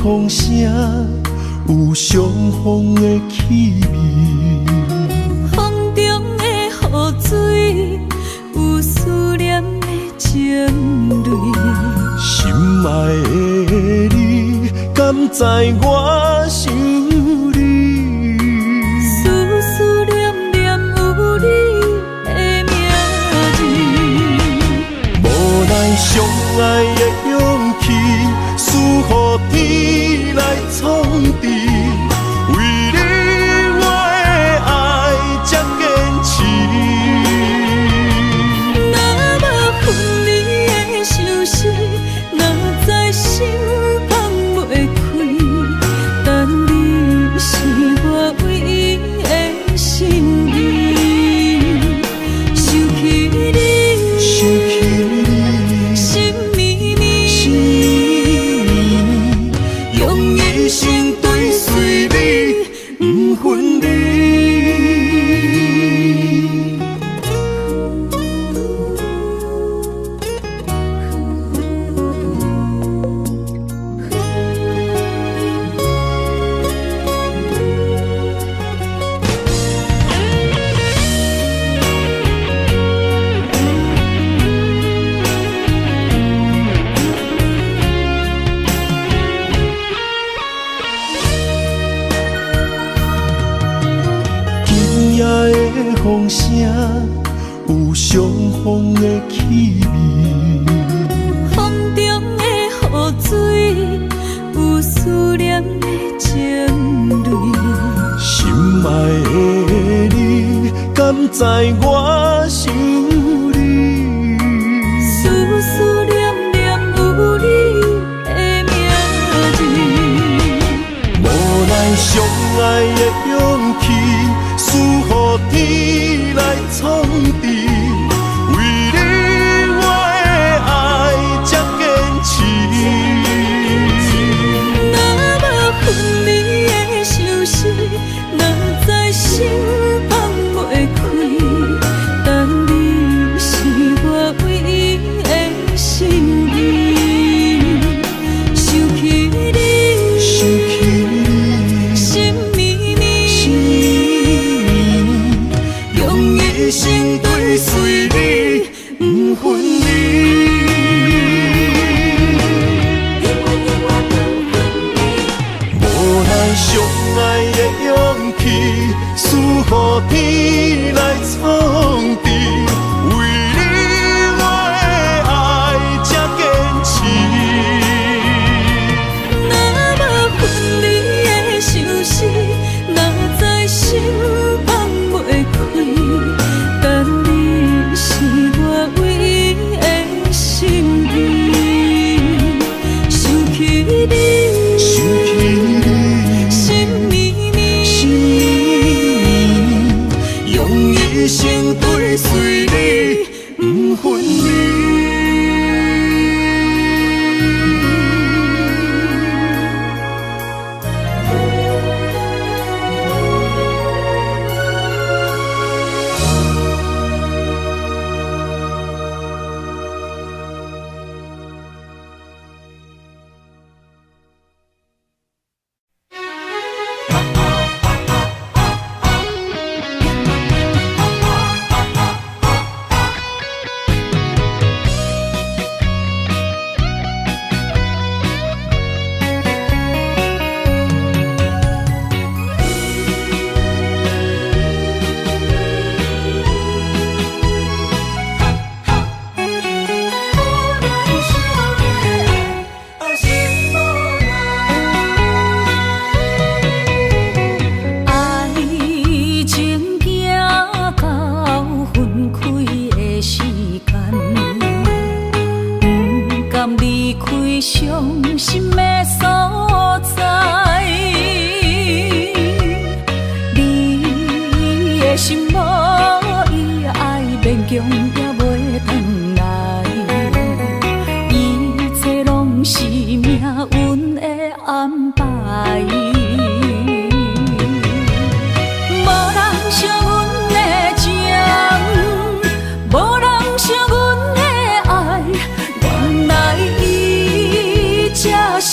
风声有相逢的气味，风中的雨水有思念的情泪。心爱的你，敢知我想你？思念念有你的名字，无奈相爱的勇气，输予天来创治。为你我的爱才坚持。若无分离的相思，哪知心放袂开。但你是我唯一的心意，想起你，心绵绵，用一生追随你，不分离。风声有相逢的气味，风中的雨水有思念的情泪。心爱的你，敢知我想你？思念念有你的名字，无奈相爱的勇气，输予天来创治。为你我的爱才坚持。若无分离的相思，哪知心放袂开。但你是我唯一的心意，想起你，心绵绵，用一生追随你，不分离。无奈相爱的勇气，输予天来创治。为你我的爱才坚持。若无分离的相思，哪知心放袂开。但你是我唯一的心意，想起你，心绵绵，用一生追随你，不分离。离开开伤心的所在。你的心无伊爱勉强也袂转来，一切拢是命运的安排。无人惜阮的情，无人惜阮的爱，原来伊才是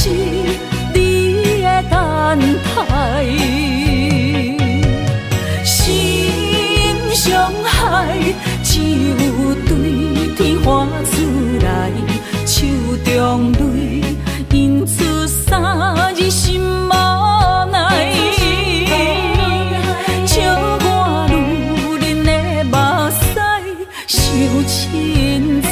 你的等待。心伤害，只有对天喊出来，手中泪印出三字心无奈。笑我女人的目屎伤凊彩。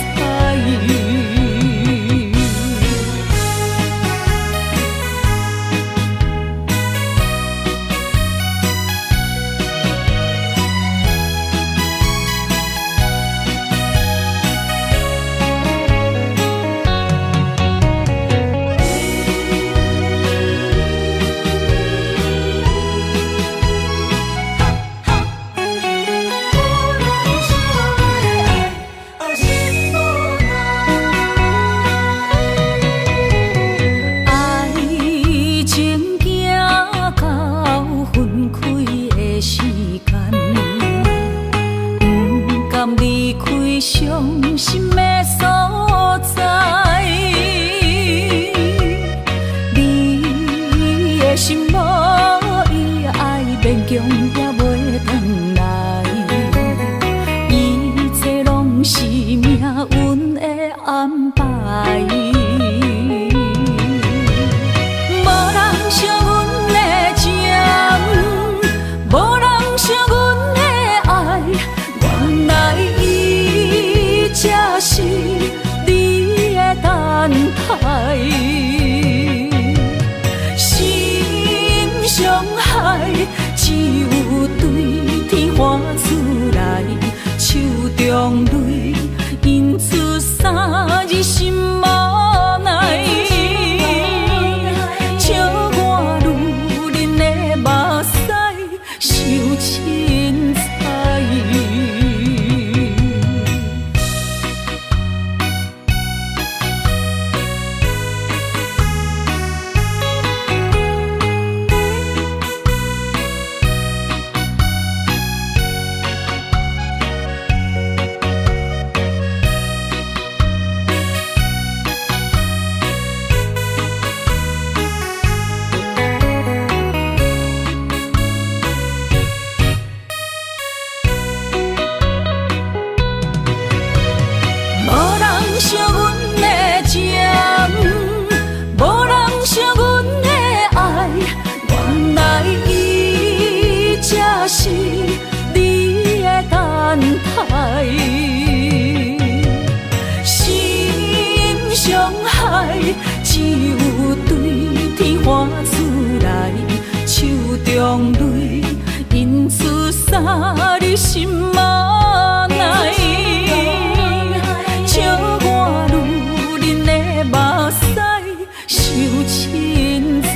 伤心的所在，你的心无伊爱勉强也袂转来，一切拢是命运的安排。无人惜阮的情，无人惜阮的爱，原来才是你的等待。心伤害，只有对天喊出来，手中泪印出三字心无奈。笑我女人的目屎伤凊彩。惜阮的情，无人惜阮的爱，原来伊才是你的等待。心伤害，只有对天喊出来，手中泪印出三字心无奈。笑我女人的目屎伤凊彩。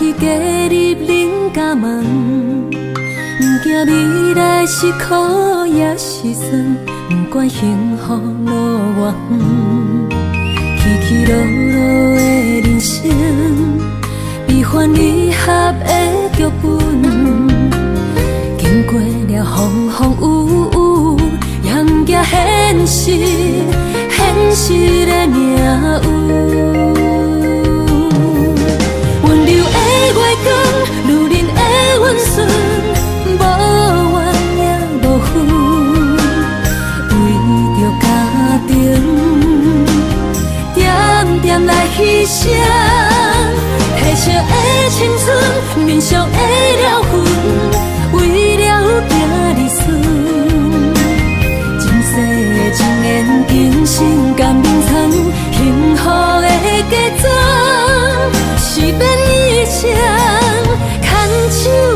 喜加入人家梦，不惊未来是苦也是酸，不管幸福路偌远，起起落落的人生，悲欢离合的剧本，经过了风风雨雨，迎接现实，现实的命运。温柔的月光，女人的温顺，无怨也无恨，为着家庭，点点来牺牲。褪色的青春，面上的了痕，为了行儿孙。前世情缘，今生甘眠藏，幸福的家庄，是变一生牵手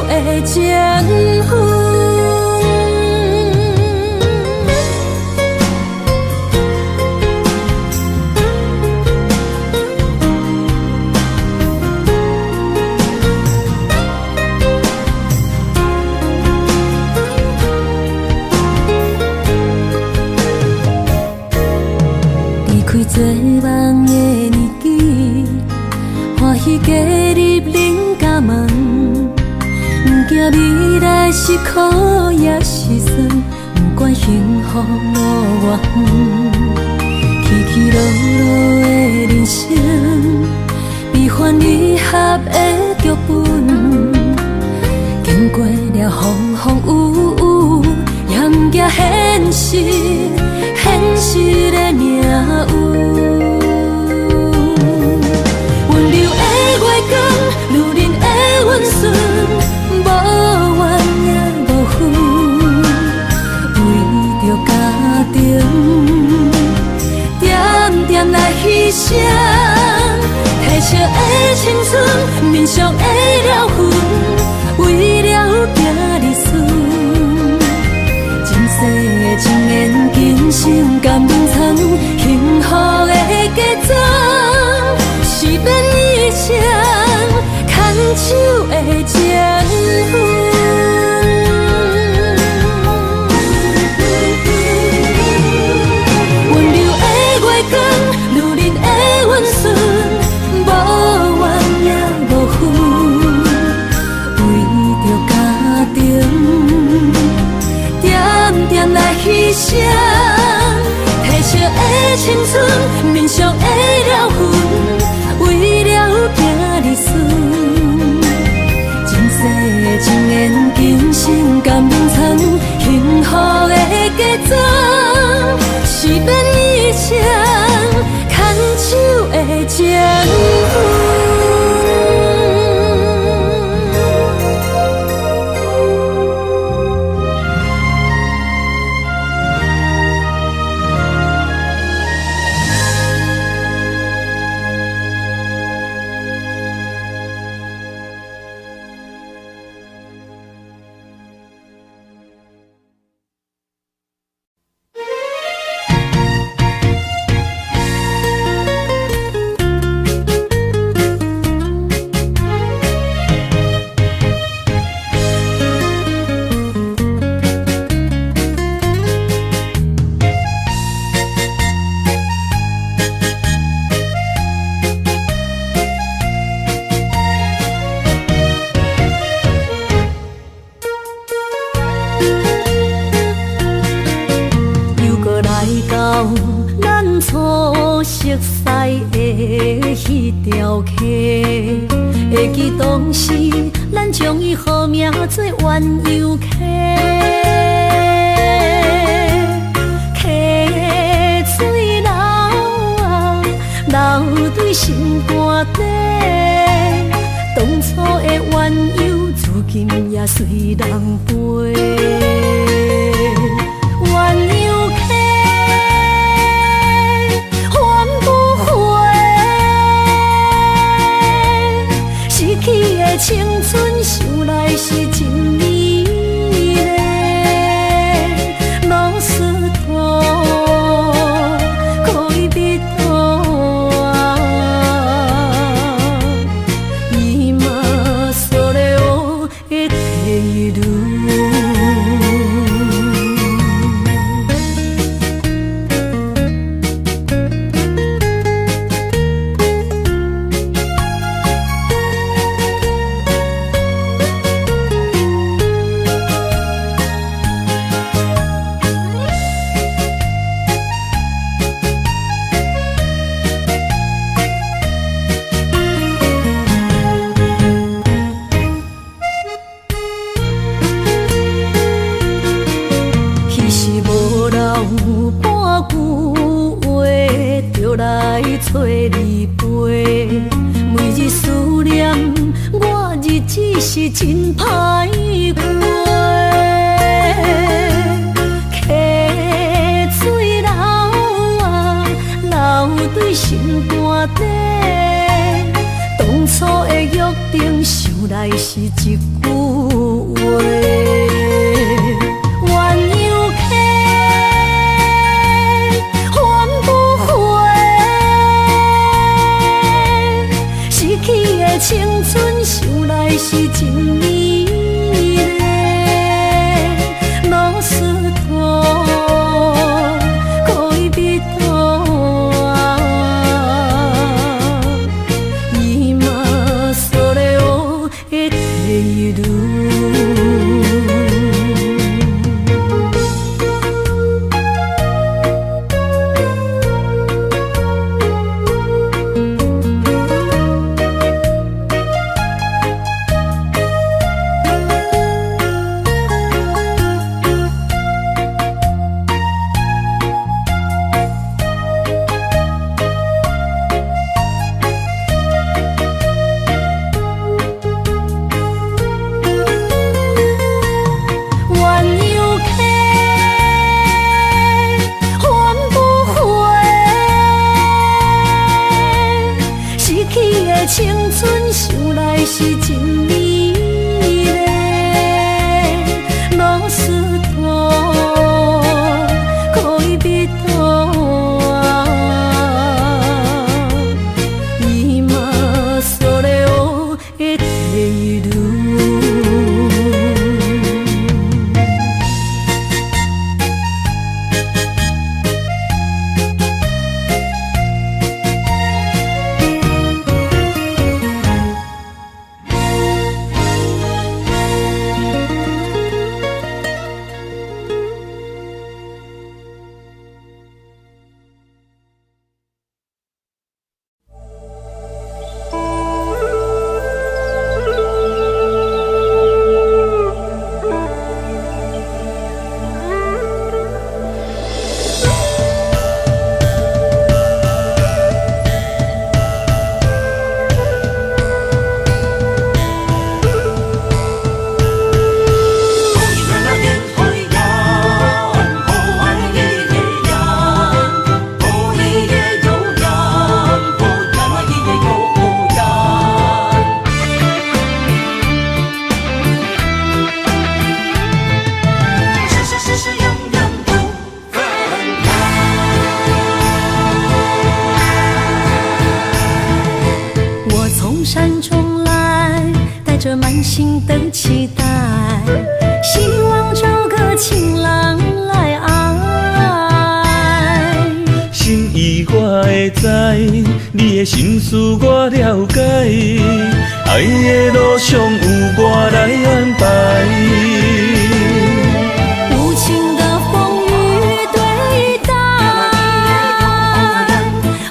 的情分。做梦的年纪，欢喜加入人家梦，不惊未来是苦也是酸，不管幸福路偌远，起起落落的人生，悲欢离合的剧本，经过了风风雨雨，迎接现实，现实的命运。温柔的月光，女人的温顺，无怨也无恨，为着家庭，点点来牺牲。褪色的青春，面上的了痕，为了行儿孙。前世情缘，今生甘眠藏，幸福的家庄，是变一生牵手的情分。温柔的月光，女人的温顺，无怨也无恨，为着家庭，点点来牺牲。褪色的青春，面上的了痕，为了行儿孙。前世情缘，今生甘眠藏，幸福的家庄，是变一生牵手的情分。会记当时，咱将伊号名做鸳鸯溪，溪水流啊，流对心肝底。当初的鸳鸯，如今也随人飞。鸳鸯溪。青春想来是真美丽，老师徒可以比拖啊，伊嘛约定想来是一句话。鸳鸯客，还不回。失去的青春，想来是真美丽。老师大，可以别大。今それを得ている。青春想来是真美丽，老师大，可以别大。今それを得ている。山中来，带着满心的期待，希望找个情郎来爱。心意我会知，你的心思我了解，爱的路上有我来安排。无情的风雨对待，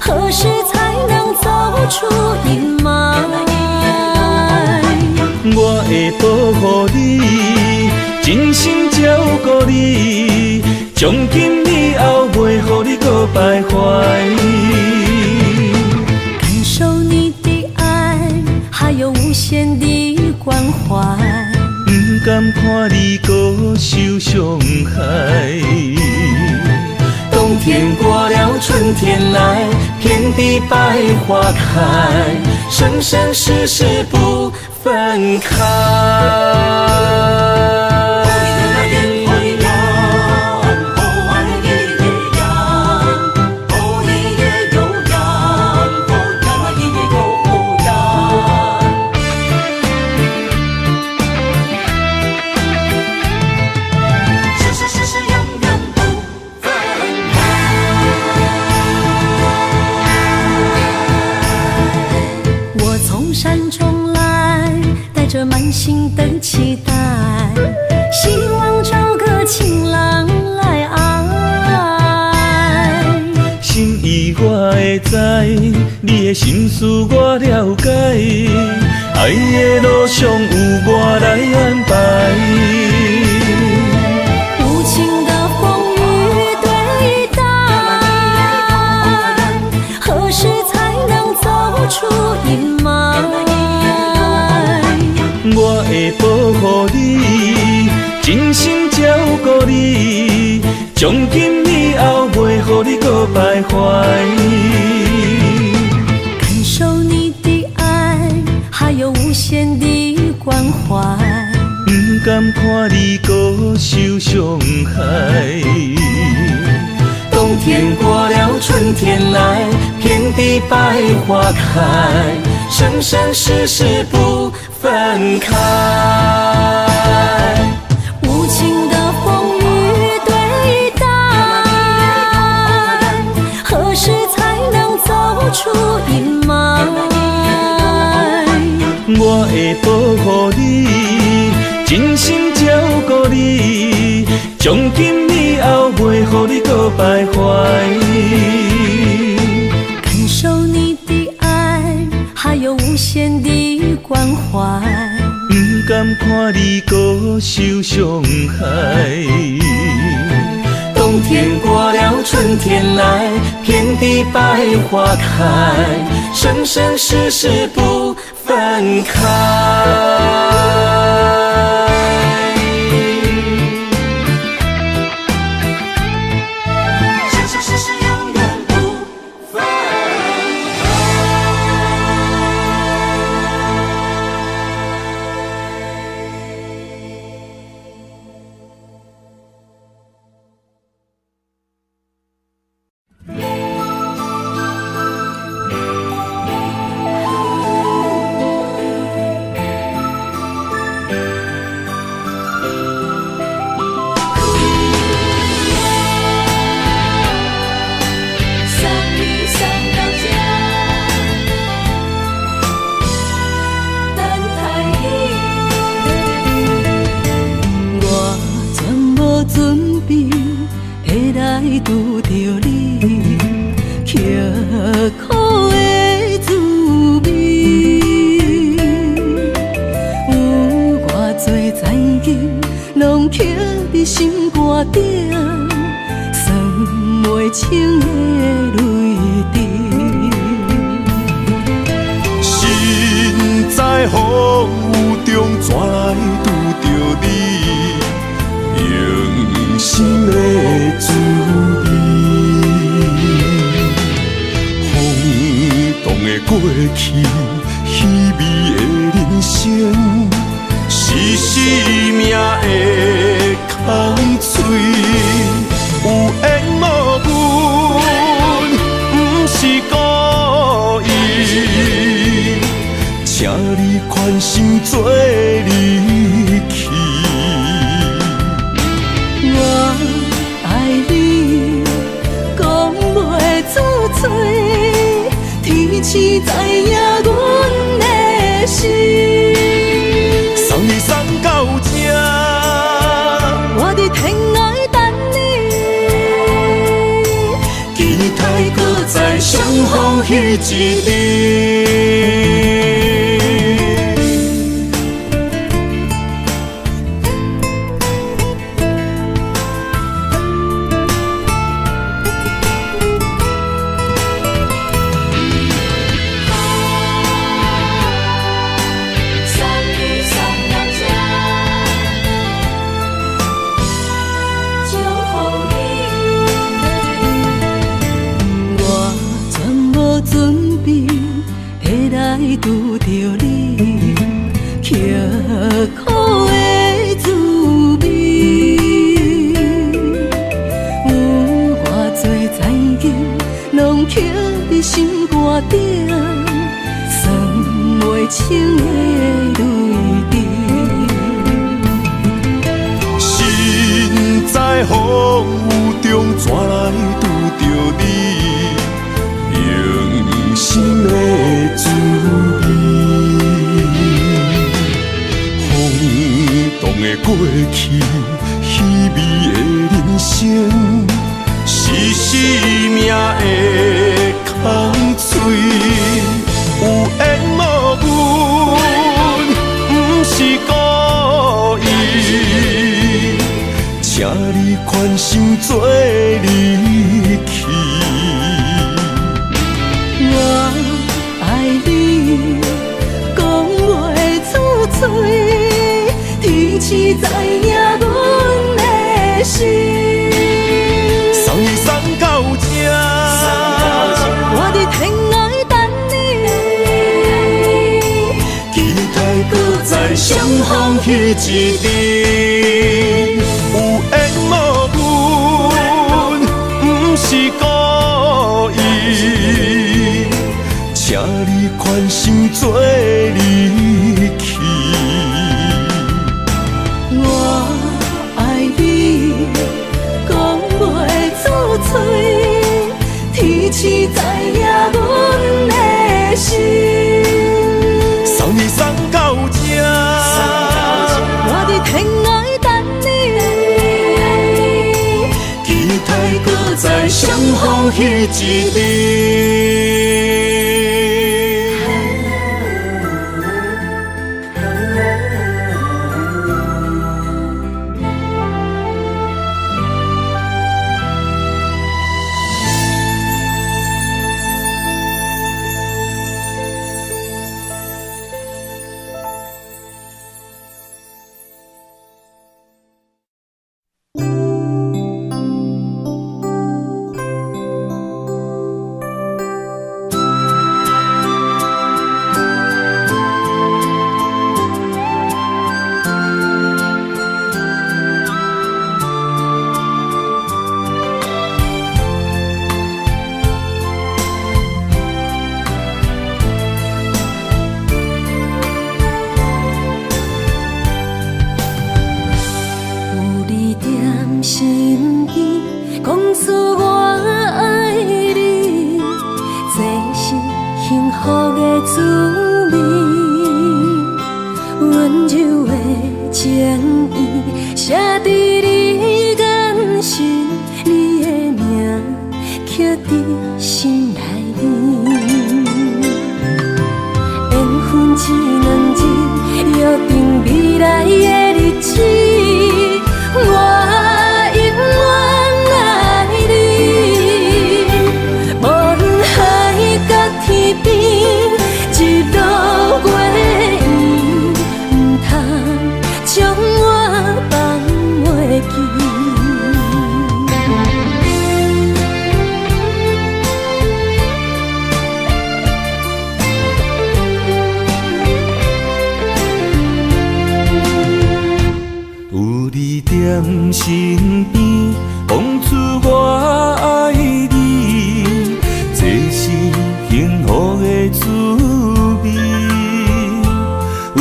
何时才能走出阴霾？我会保护你，真心照顾你，从今以后袂予你搁徘徊。感受你的爱，还有无限的关怀，不甘看你搁受伤害。冬天过了，春天来，遍地百花开，生生世世不分开。山中来，带着满心的期待，希望找个情郎来爱。心意我会知，你的心思我了解，爱的路上有我来安排。无情的风雨对待，何时才能走出阴霾？我会保护你，真心照顾你，从今以后袂予你搁徘徊。感受你的爱，还有无限的关怀。不敢看你搁受伤害。冬天过了，春天来，遍地百花开，生生世世不分开。无情的风雨对待，何时才能走出阴霾？我会保护你，真心照顾你，从今以后袂予你搁徘徊。感受你的爱，还有无限的关怀。不敢看你搁受伤害。冬天过了，春天来，遍地百花开，生生世世不分开。拄着你刻苦的滋味，有偌多灾境，拢刻伫心肝顶，算袂清的泪滴。身在风雨中，怎来拄着你？用心的滋味，风动的过去，稀微的人生，是生命的空嘴，有缘无分，不是故意，请你宽心做离去。我爱你，讲袂出嘴，天赐知影阮的心。送你送到这，我伫天涯等你，期待搁再相逢彼一日。拄着你刻苦的滋味，有偌多灾境，拢刻伫心肝顶，算袂清的泪滴。身在风雨中，怎来拄着你？用心的滋味，风动的过去，稀微的人生，是生命的空嘴，有缘无分，不是故意，请你宽心做离去。我爱你，讲袂出嘴，天赐知影阮的心。送你送到这，我伫天涯等你，期相逢彼一日，有缘无分，不是故意，请你宽心做离去。我爱你，讲袂出嘴，天赐知影阮的心。送你送到这，我伫天涯等你，期待搁再相逢彼一日。身边，讲出我爱你，这是幸福的滋味。温柔的情意，写在你眼神，你的名刻在心内面。缘分一两字，约定未来的日子。我永远爱你，无论海角天边，日落月圆，不通将我放袂记。在身边，讲出我爱你，这是幸福的滋味。温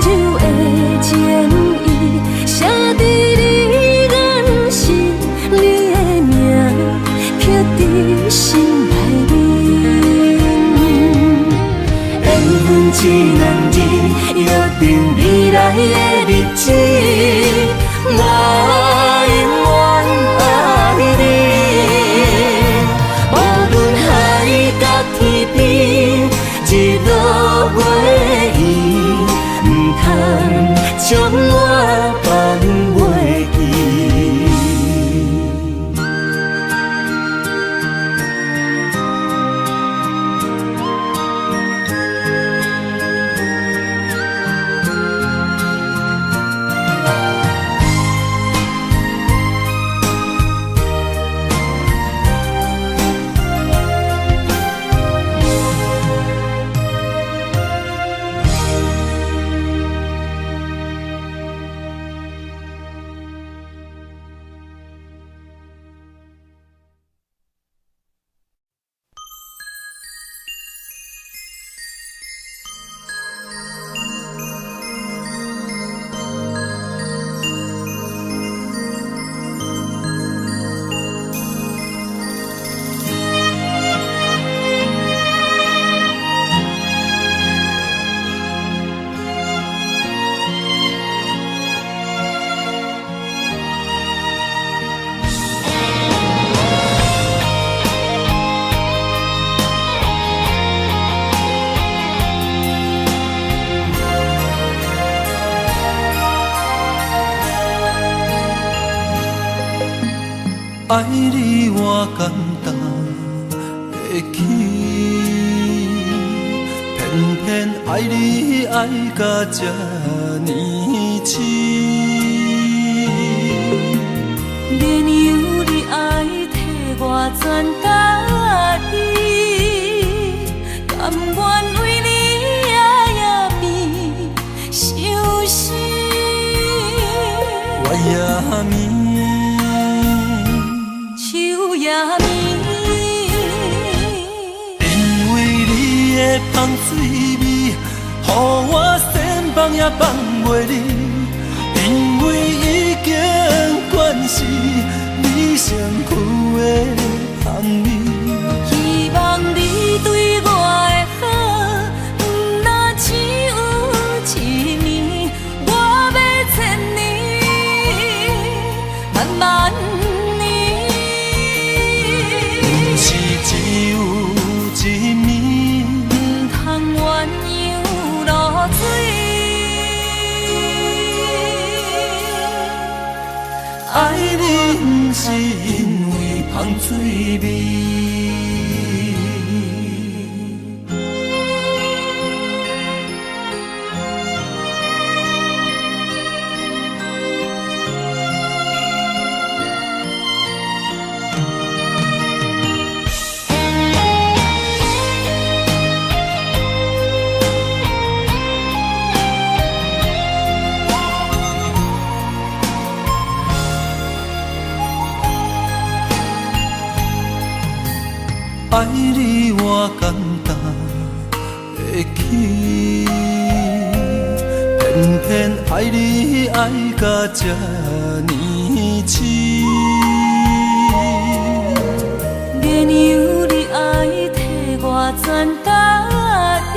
柔的情意，写在你眼神，你的名刻在心内面。缘分一两字，约定未来的日子。我永远爱你，无论海角天边，日落月圆，不通将我放袂记。爱你我简单会起，偏偏爱你爱到这呢深。免由你爱替我全家己，甘愿为你夜眠伤心。我也眠。也眠，因为你的香水味，予我先放也放袂离。因为已经惯是你身躯的香味，希望你对我的好，不那只有一年，我要千年，慢慢。只有一暝，不通鸳鸯落水。爱你不是因为香水味。爱你我简单会起，偏偏爱你爱到这呢深。免由你爱替我全家己，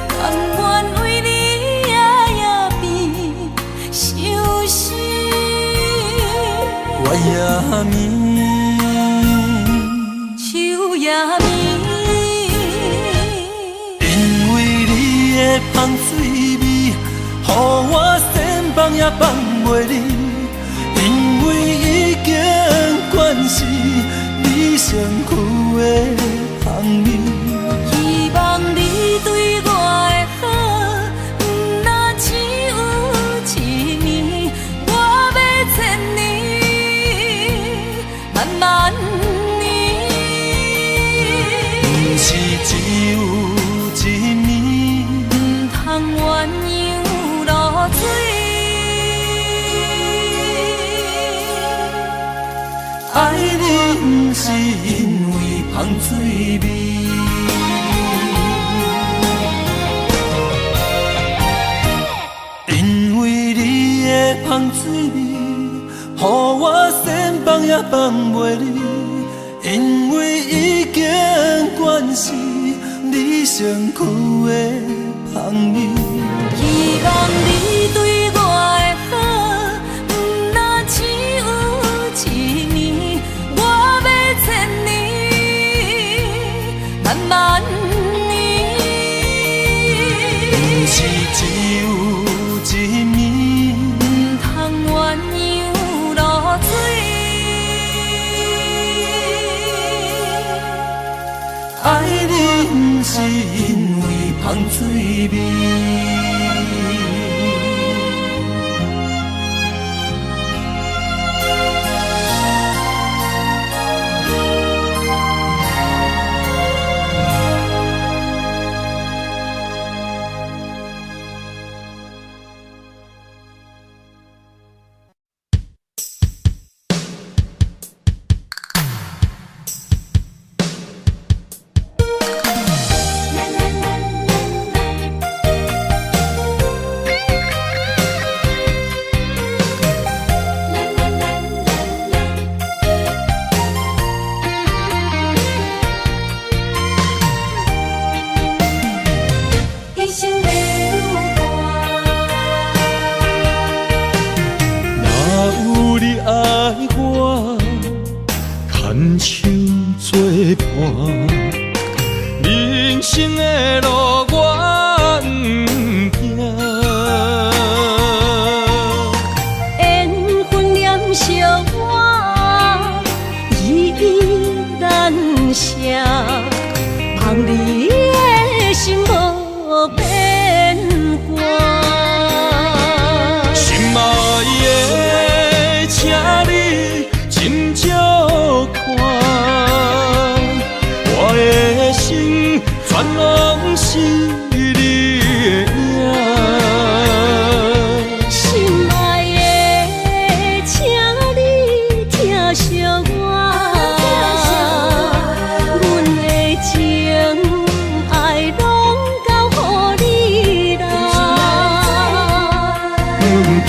甘愿为你夜眠伤心。我也眠。也眠，因为你的香水味，予我先放也放袂离。因为已经惯是你身躯的香味，希望你对我的好，不那只有一年，我要千年，慢慢。是只有一暝，不通鸳鸯落水。爱你不是因为香水味，因为你的香水味，予我先放也放袂离。因为已经惯是你身躯的香味，希望你对我的好，不那只有一年，我要千年，慢慢年。不是只有一暝，不通鸳鸯落水。爱你不是因为香水味。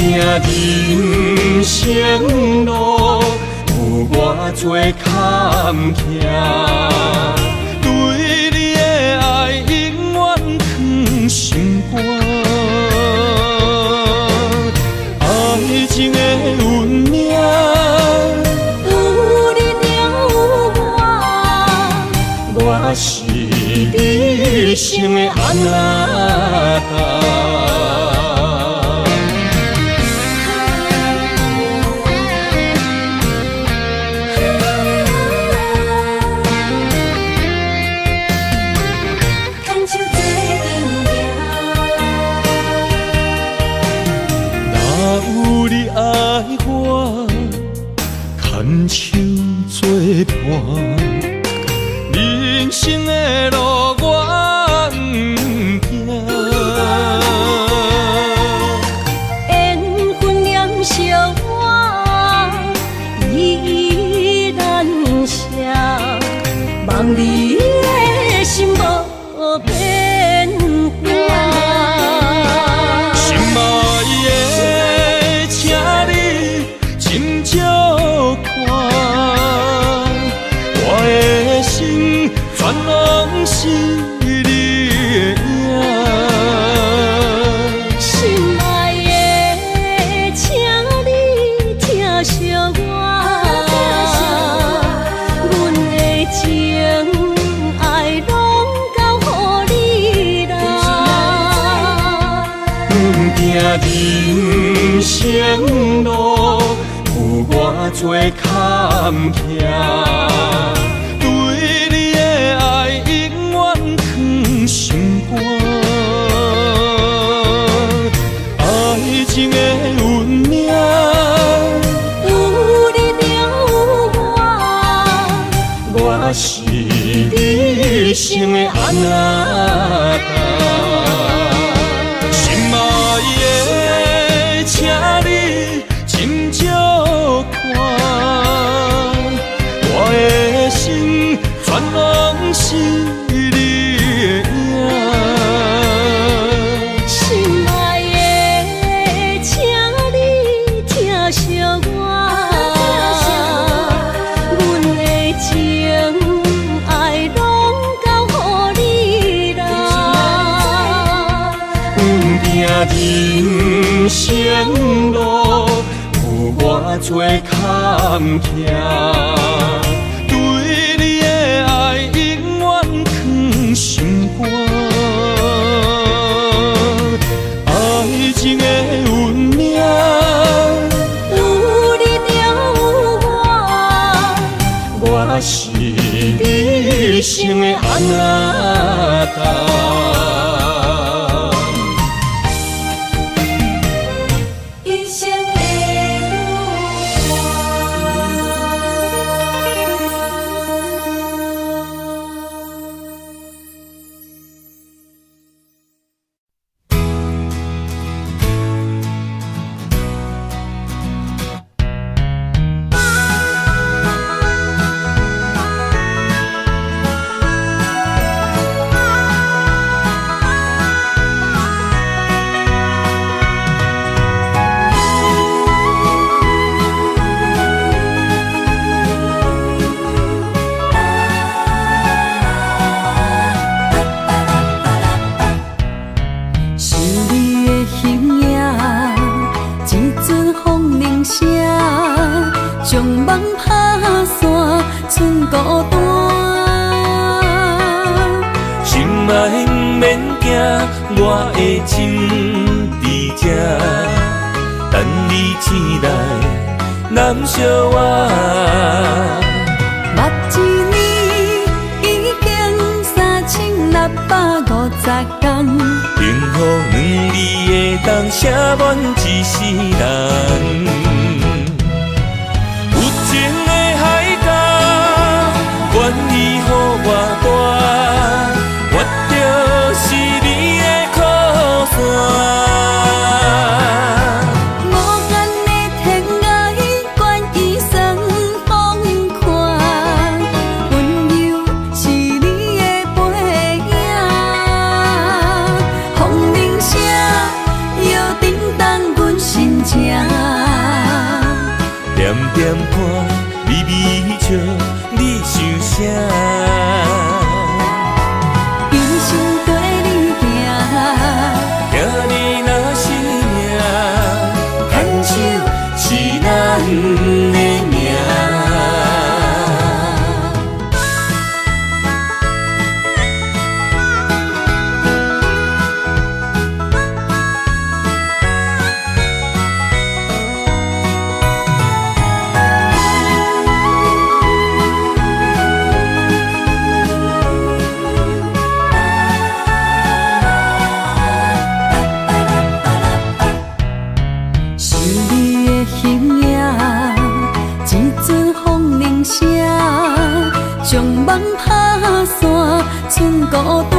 行人生路，有偌多坎坷，对你的爱永远藏心肝。爱情的运命，有你了有我是你生的安那牵手作伴，人生的路我不行。缘分念惜我依然写，望你的心无变化。心爱的，请你斟酌看，我的心全拢是你的影。心爱的，请你疼惜我，阮的情爱拢交予你啦。行人生路。有偌多坎坷，对你的爱永远藏心肝。爱情的运命，有你了我是你生的安那心爱的，请你斟酌看，我的心全拢是你的影。心爱的，请你疼惜我，阮的情爱拢交予你啦。人生路。偌多坎坷，对你的爱永远藏心肝。爱情的运命，有你了我是你生的安那我的心伫这，等你醒来，难相我。目一年已经3650天，幸福两字的冬，写满一世人。有情的海角，愿意予我带，我就是你的靠山。风铃声摇叮当阮心情。点看，微微笑，你想啥？一生跟你行，行你若是命，牵手是咱的命。将梦拍散，剩孤单。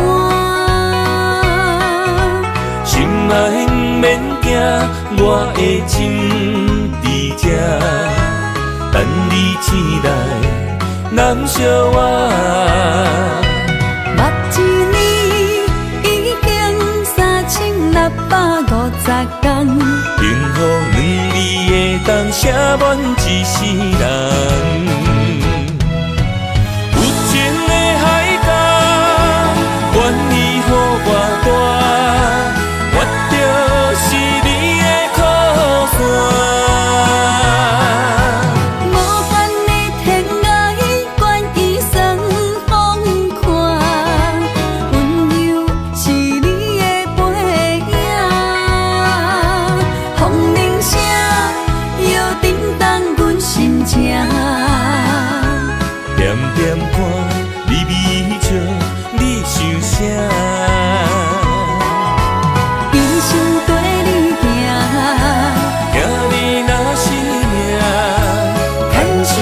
心爱不免惊，我的心伫这，等你醒来，难相我。目一年已经3650天，幸福两字会当写满一世人。愿意予我大，我就是你的靠山。无限的天涯，愿意送风看，温柔是你的背影。风铃声摇叮当阮心情，点点看，微微笑。你想啥？一生跟你行，行你若是命，牵手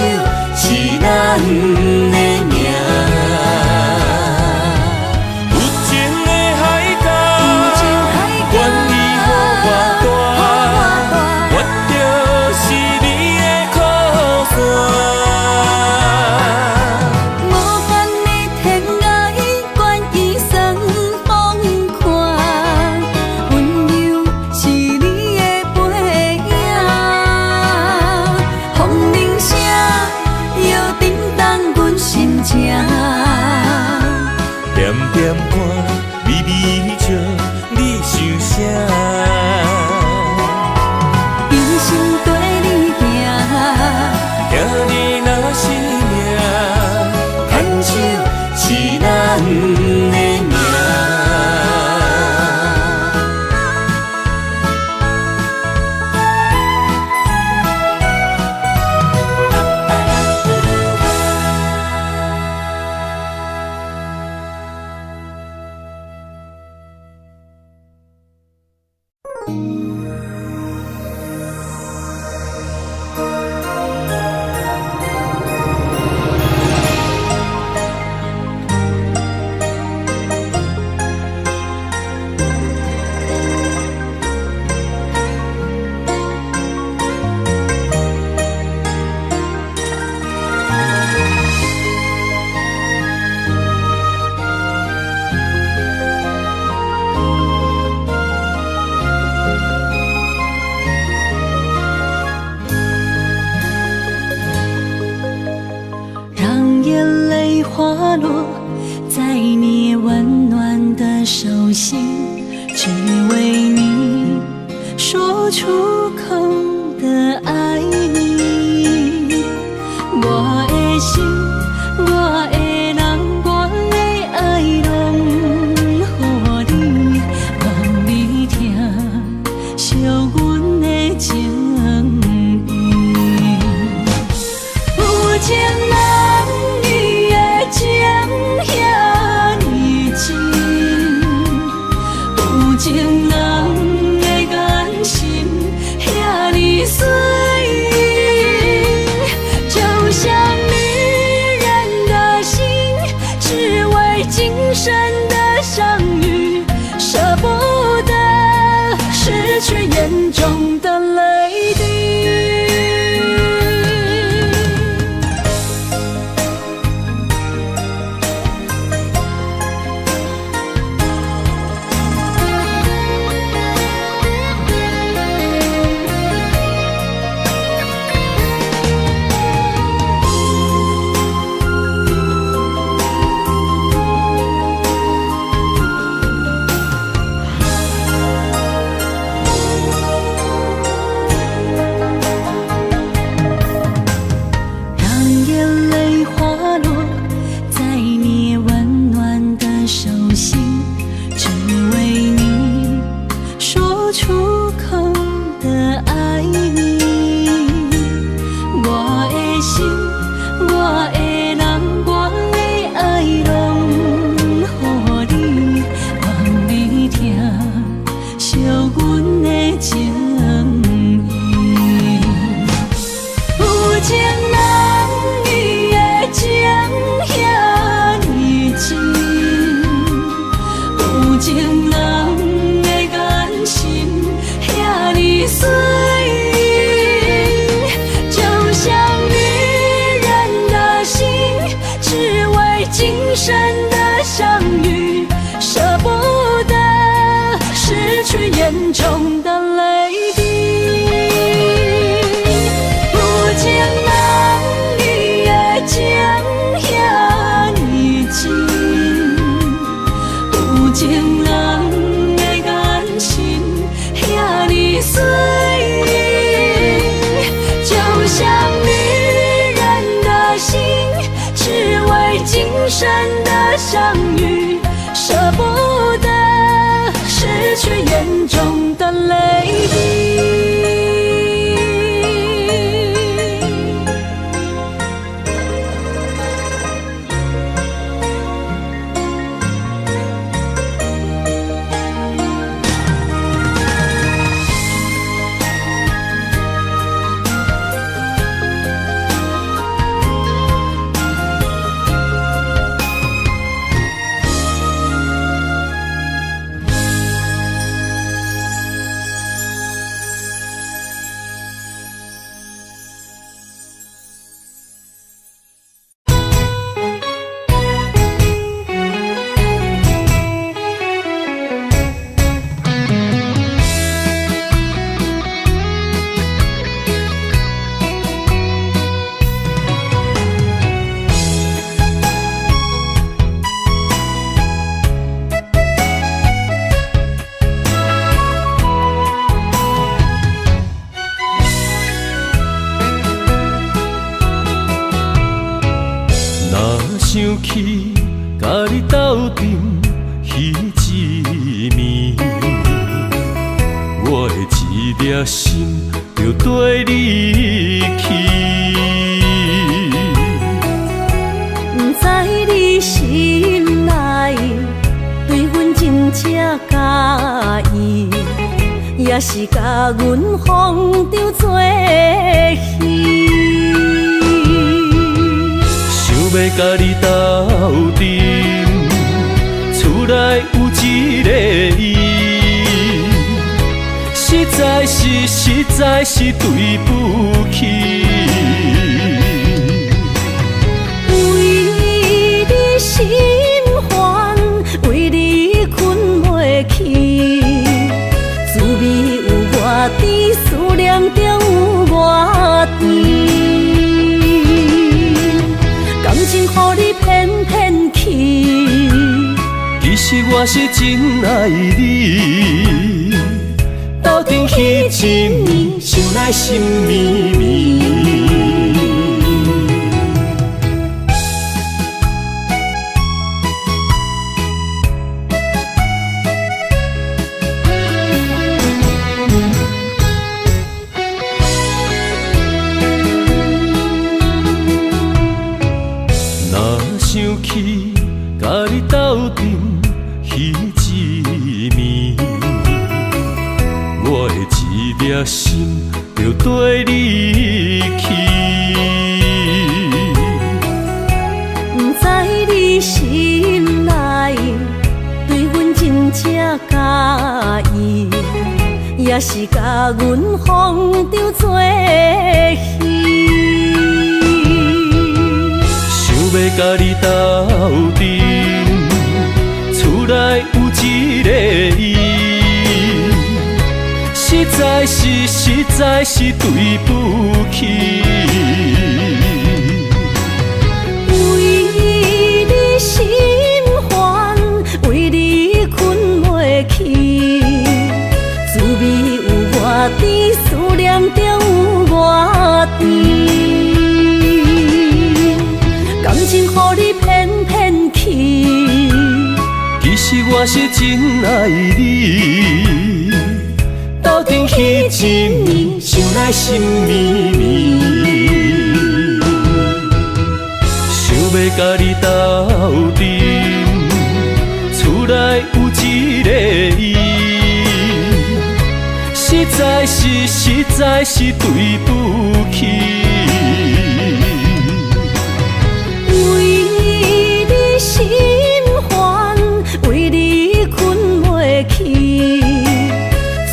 是咱的命。有情的海角，愿意予我大，我就是你的靠山。点点看，微微笑，你想啥？一生跟你行，行你若是命，牵手是咱的命。花落在你温暖的手心，只为你说出口的爱你。我的心，我的人，我的爱拢予你，望你听惜阮的情意。有情人情遐呢真，有情人的眼神遐呢水，就像女人的心，只为今生的相遇，舍不得失去眼中的泪滴。随意，就像女人的心，只为今生的相遇，舍不得失去眼中的泪滴。想起甲你斗阵彼一暝，我的一粒心就跟你去。不知你心内对阮真正介意，也是甲阮放着做戏。要甲你斗阵，厝内有一个伊，实在是对不起。为你心烦，为你困袂去，滋味有偌甜，思念就有偌甜。感情予你骗骗去，其实我是真爱你，斗阵彼一暝，想来心绵绵。想起甲你斗阵彼一暝，我的一粒心就跟你去。不知你心内对阮真正介意，也是甲阮放着做戏。要甲你斗阵，厝内有一个伊，实在是对不起。为你心烦，为你困袂去，滋味有偌甜，思念就有偌甜。感情予你骗骗去，其实我是真爱你，斗阵彼一暝，想来心绵绵。想要甲你斗阵，厝内有一个伊，实在是对不起。心烦，为你困袂去，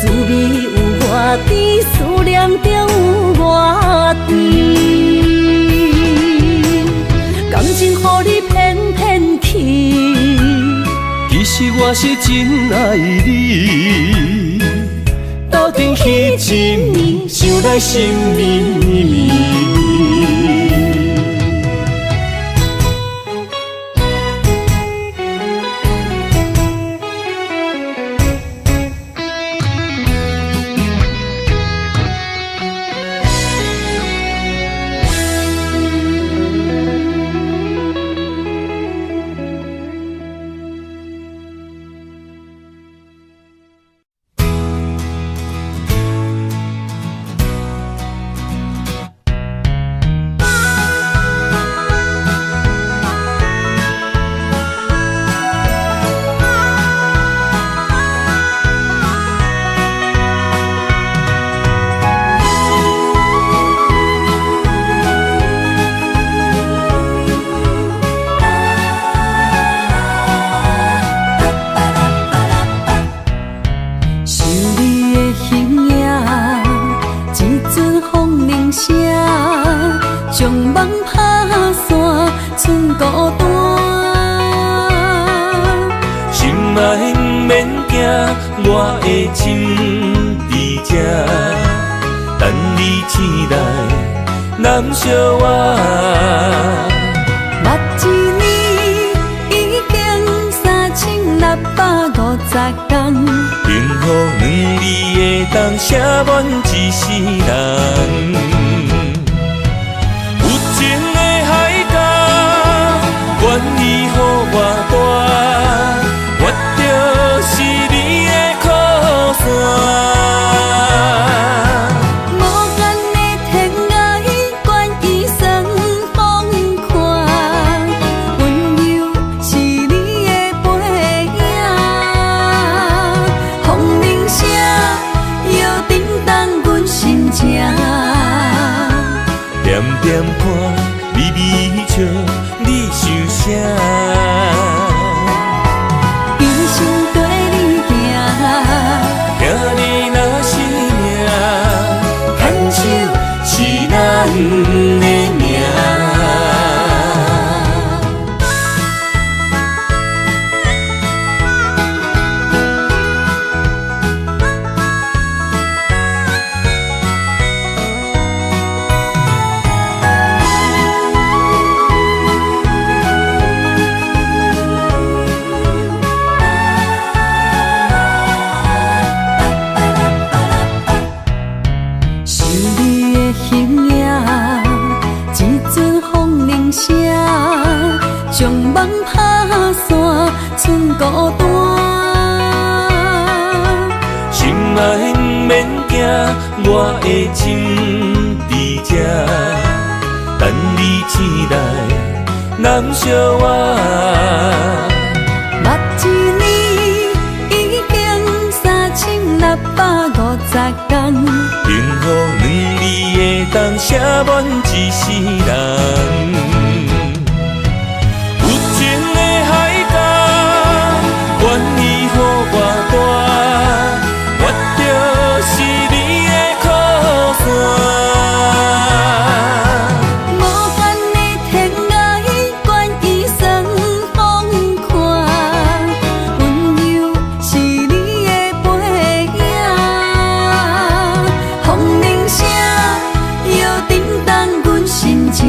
滋味有偌甜，思念就有偌甜。感情予你骗骗去，其实我是真爱你，斗阵彼一暝，想来心绵绵。孤单。心爱不免惊，我的心伫这，等你醒来，难相我。目一年已经3650天，幸福两字会当写满一世人。有情的海角，愿意予我大，我就是你的靠山。无间的天涯，愿意算风看，温柔是你的背影。风铃声摇叮当阮心情，点点看，微微笑，你想啥？一生跟你行，听你若是命，牵手是咱的命。是你的形影，一阵风铃声，将梦打散，剩孤单。心爱不免惊，我的心伫这，等你醒来，难相我。目一年已经3650天，幸福两字会当写满一世人。有情的海角，愿意予我大，我就是你的靠山。无间的天涯，愿意算风看，温柔是你的背影。风铃声摇叮当阮心情，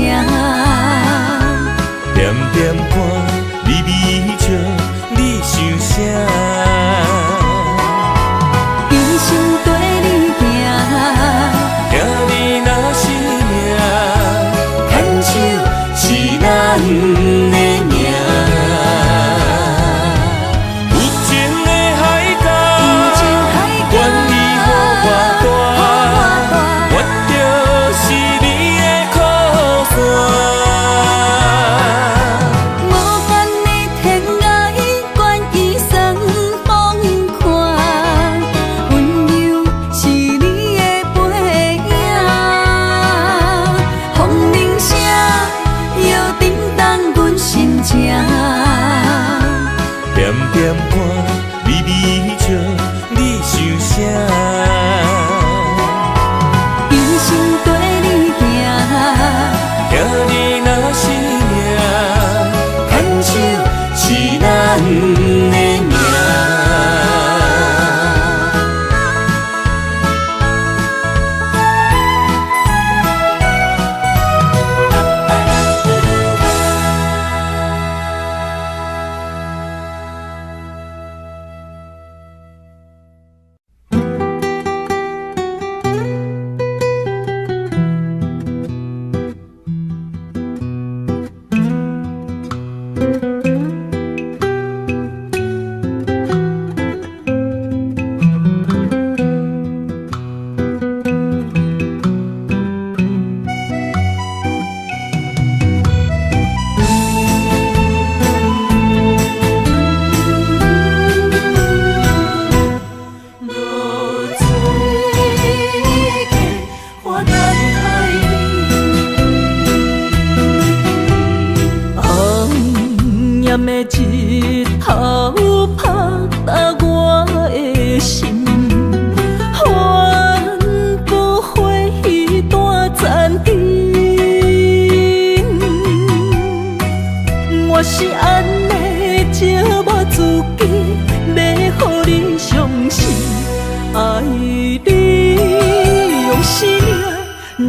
实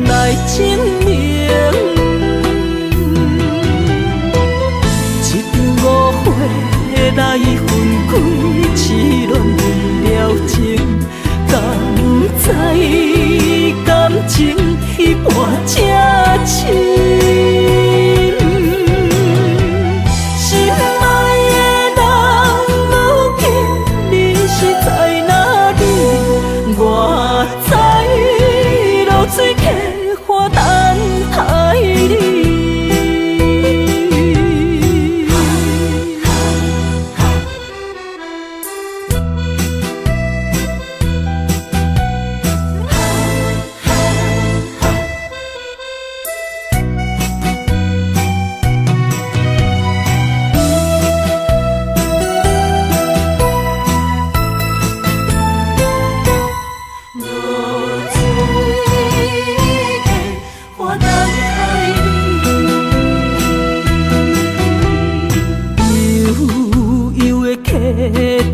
来证明。一场误会来分开，痴恋为了情，敢知感情彼半才深。水客花等待你。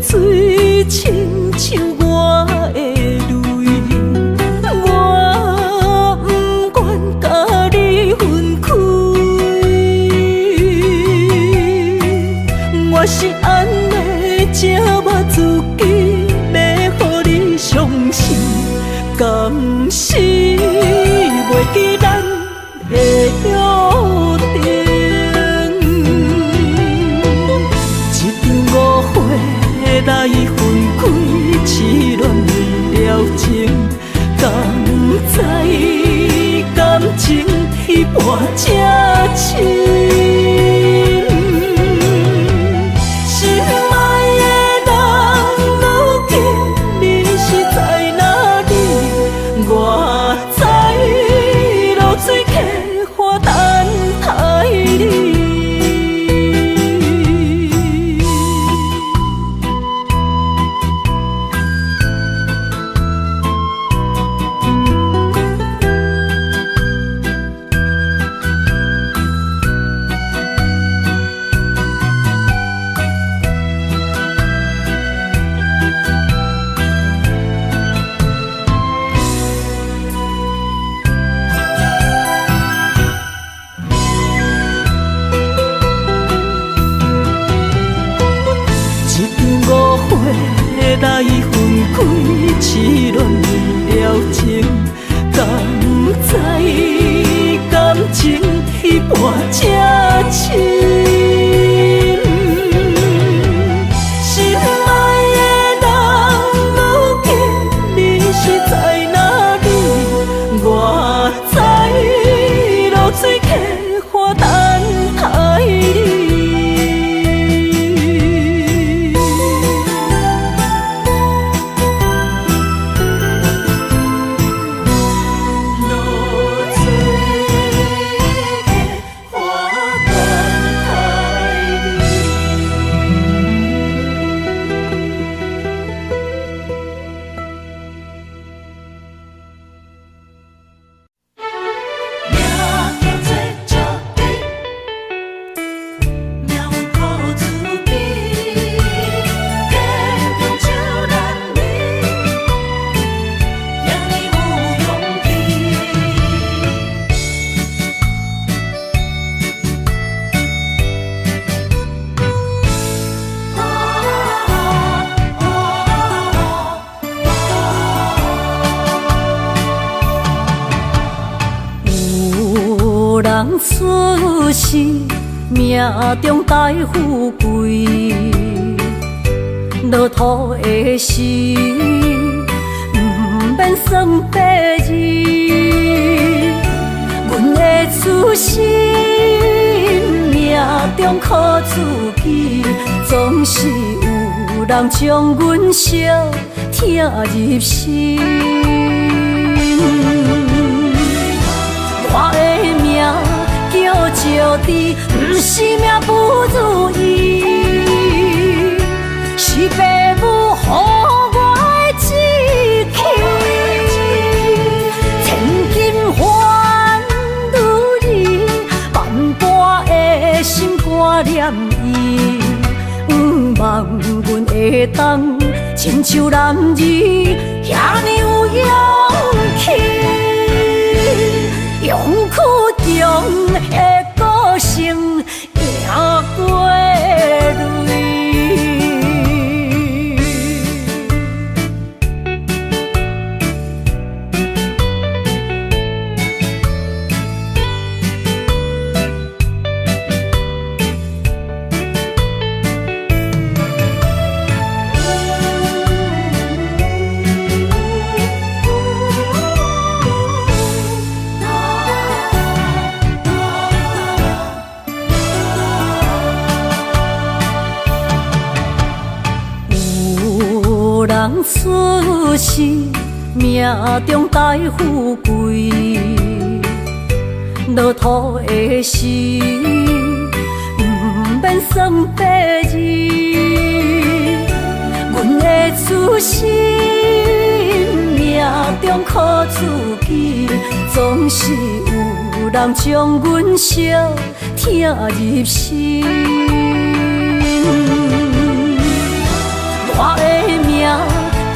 水亲像我的泪，我不愿甲你分开。我是安尼才我自己，要予你相信，甘是袂记咱的约定。来分开，痴恋为了情，敢知感情彼半才深。心爱的人，如今你是在哪里？我在流水客花等待你。来分开，痴恋为了情，敢知感情彼半才深。心爱的人，如今你是在哪里？我在流水客花等待你。人出世，命中带富贵，落土的时，不免算白字。阮的出身，命中靠自己，总是有人将阮惜听入心。我的命叫石地，不是命不如意，是父母予我的志气。千金换如意，万般的心挂念伊，望阮会当亲像男儿，遐尼有勇气。自是命中带富贵，落土的时，不免算白字。阮的自信，命中靠自己，总是有人将阮惜听入心。我的命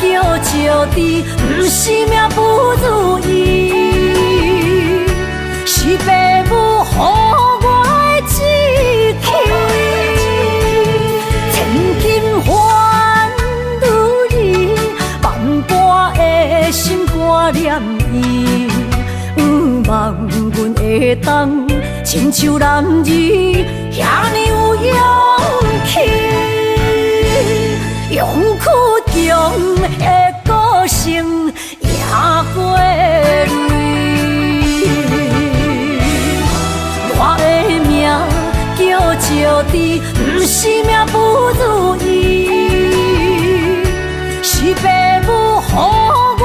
叫石地，不是命不如意，是父母予我的志气。千金换如意，万般的心挂念伊，望阮会当亲像男儿遐尼有勇气。勇屈强的个性赢过泪，我的命叫石地，不是命不如意，是父母予我的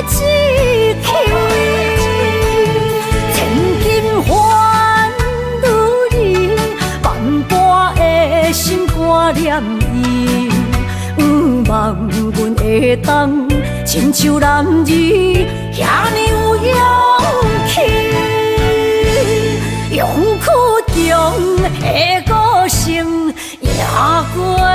志气。千金换如意，万般的心挂念伊。望阮会当亲像男儿遐尼有勇气，勇屈强的个性赢过泪。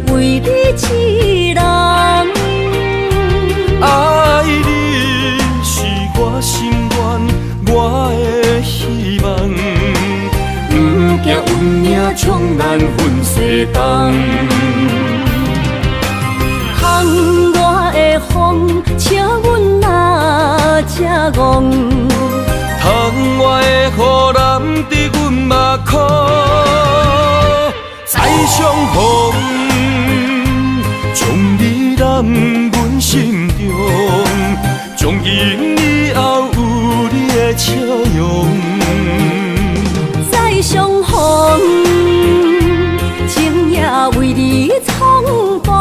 为你痴人，爱你是我心愿，我的希望。不惊运命冲咱分世东，窗外的风笑阮哪只戆，窗外的雨淋伫阮目眶，再相逢。将你揽阮心中，从今以后有你的笑容。再相逢，情也为你冲动，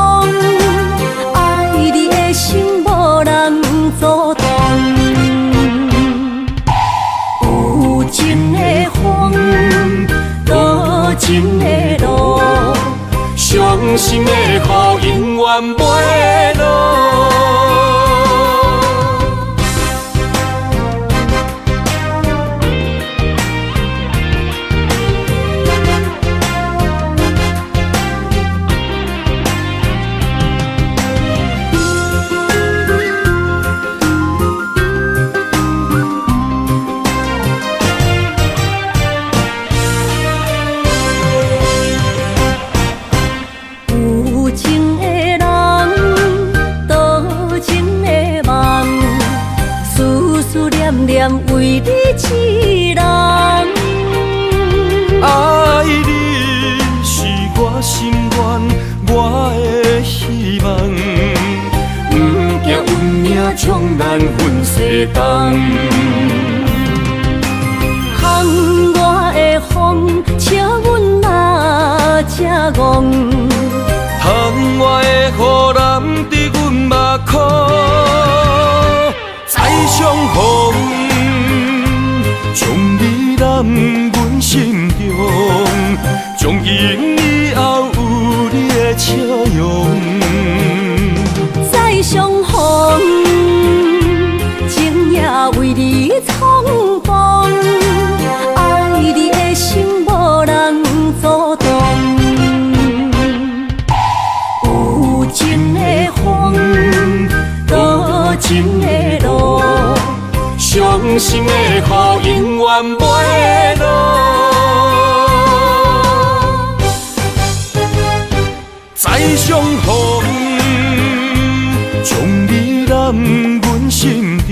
爱你的心无人阻挡。有情的风，多情的路。伤心的雨永远袂落。为你痴人，爱你是我心愿，我的希望。不惊运命冲咱分世东，窗外的风笑阮哪只戆，窗外的雨淋伫阮目眶，再相逢。将你揽阮心中，从今以后有你的笑容。再相逢，雨永远袂落。再相逢，将你揽阮心中，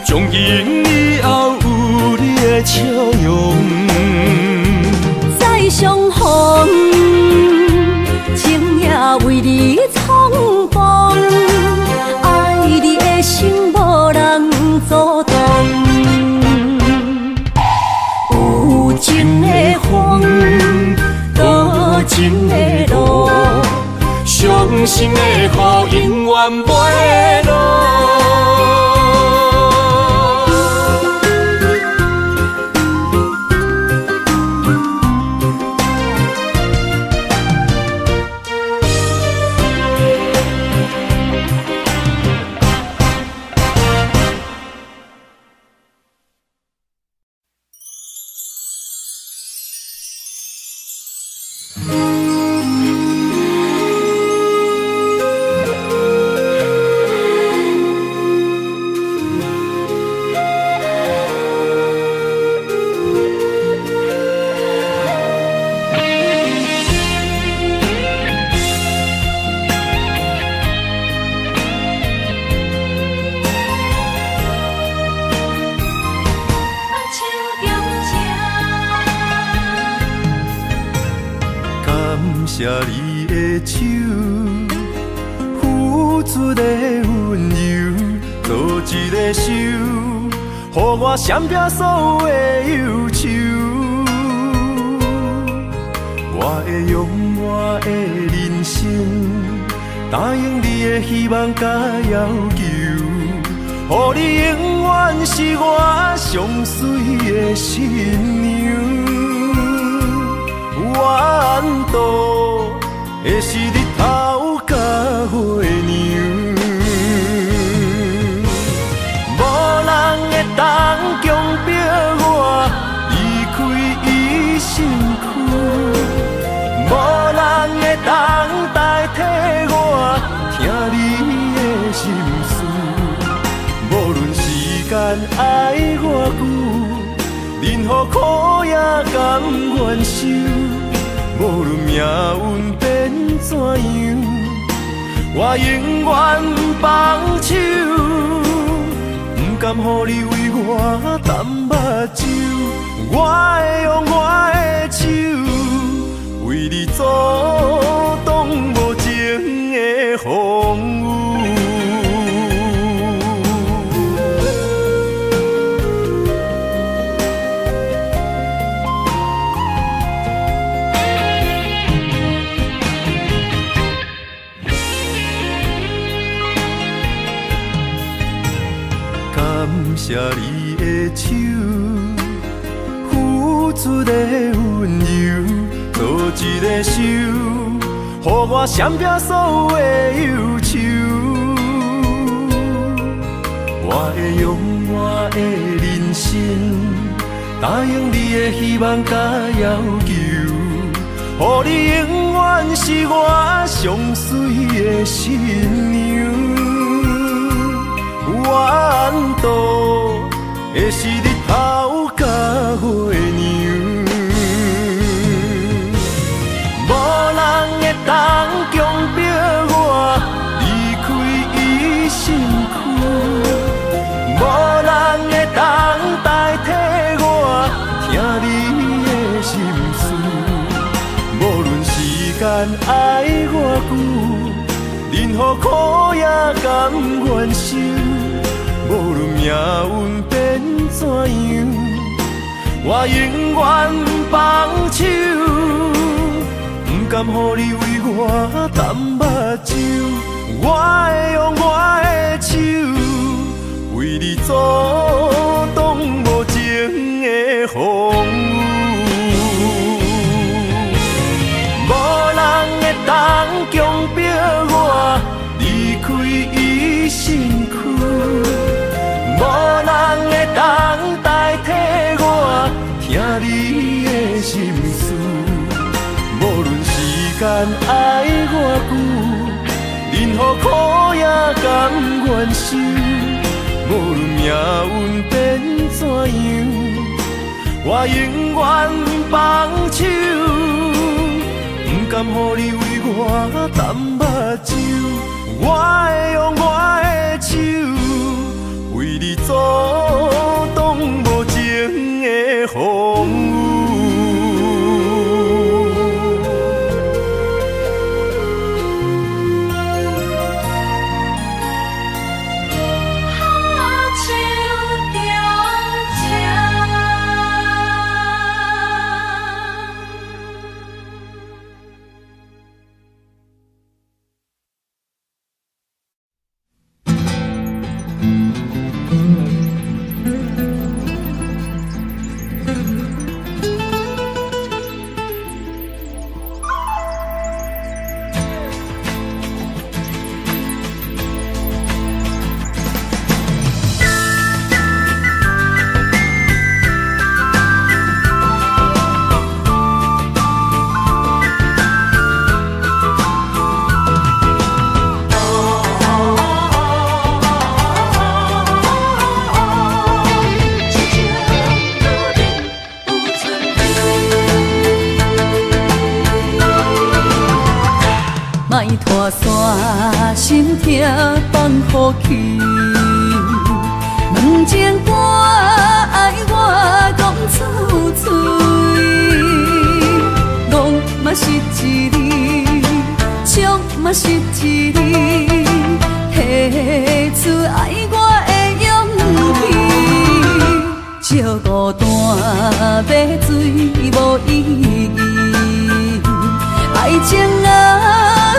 从今以后有你的笑容。再相逢，情也为你冲动，爱你的心无人阻挡。有情的风，多情的路，伤心的雨永远袂落。谢你的手，付出的温柔，做一个手，予我闪避所有的忧愁。我会用我的人生，答应你的希望甲要求，予你永远是我上水的新娘。缘途会是日头甲月亮，无人会当强迫我离开伊身躯，无人会当代替我听你的心事。无论时间爱偌久，任何苦也甘愿受。无论命运变怎样，我永远放手，不甘予你为我担目睭。我会用我的手，为你阻挡无情的风雨。谢你的手，付出的温柔，做一个手，予我闪避所有的忧愁。我会用我的人生，答应你的希望甲要求，予你永远是我上水的新娘。缘途会是日头甲月亮，无人会当强迫我离开伊身躯，无人会当代替我听你的心事。无论时间爱偌久，任何苦也甘愿受。无论命运变怎样，我永远放手，不甘予你为我担目睭。我会用我的手，为你阻挡无情的风雨。无人会当强迫我离开伊身躯。无人会当代替我听你的心事，无论时间爱偌久，任何苦也甘愿受。无论命运变我永远放手，不甘予你为我淡目睭。我会用我的手，为你阻挡无情的风雨。莫拖山心痛放乎去，问情歌爱我讲出嘴，戆嘛是一字，唱嘛是一字，提出爱我的勇气，照孤单要水无意义，爱情啊，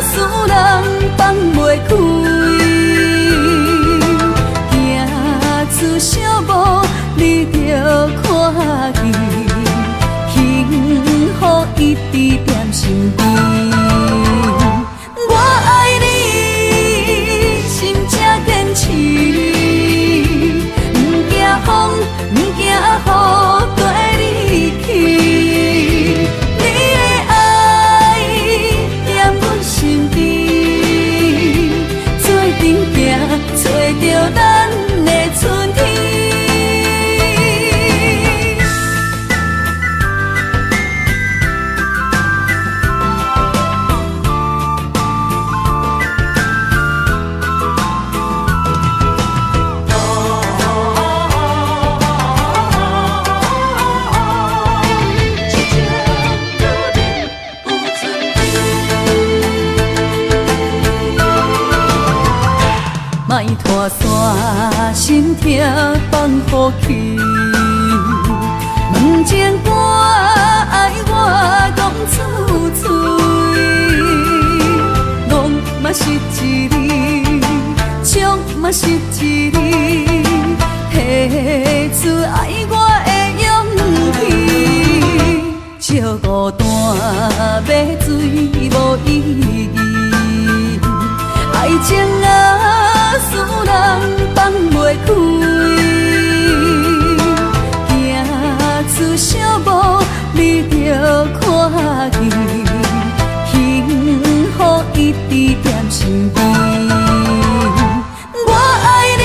使人放袂开，行出小步，你着看见，幸福一直踮身边。我爱你，心正坚持，不惊风，不惊雨，跟你去。找着咱的春天。莫拖山心痛放乎去，问情歌爱我讲出嘴，戆嘛是一字，唱嘛是一字，提出爱我的勇气，照孤单要水无意义，爱情啊，使人放袂开，行出小步，你着看见，幸福一直踮身边。我爱你，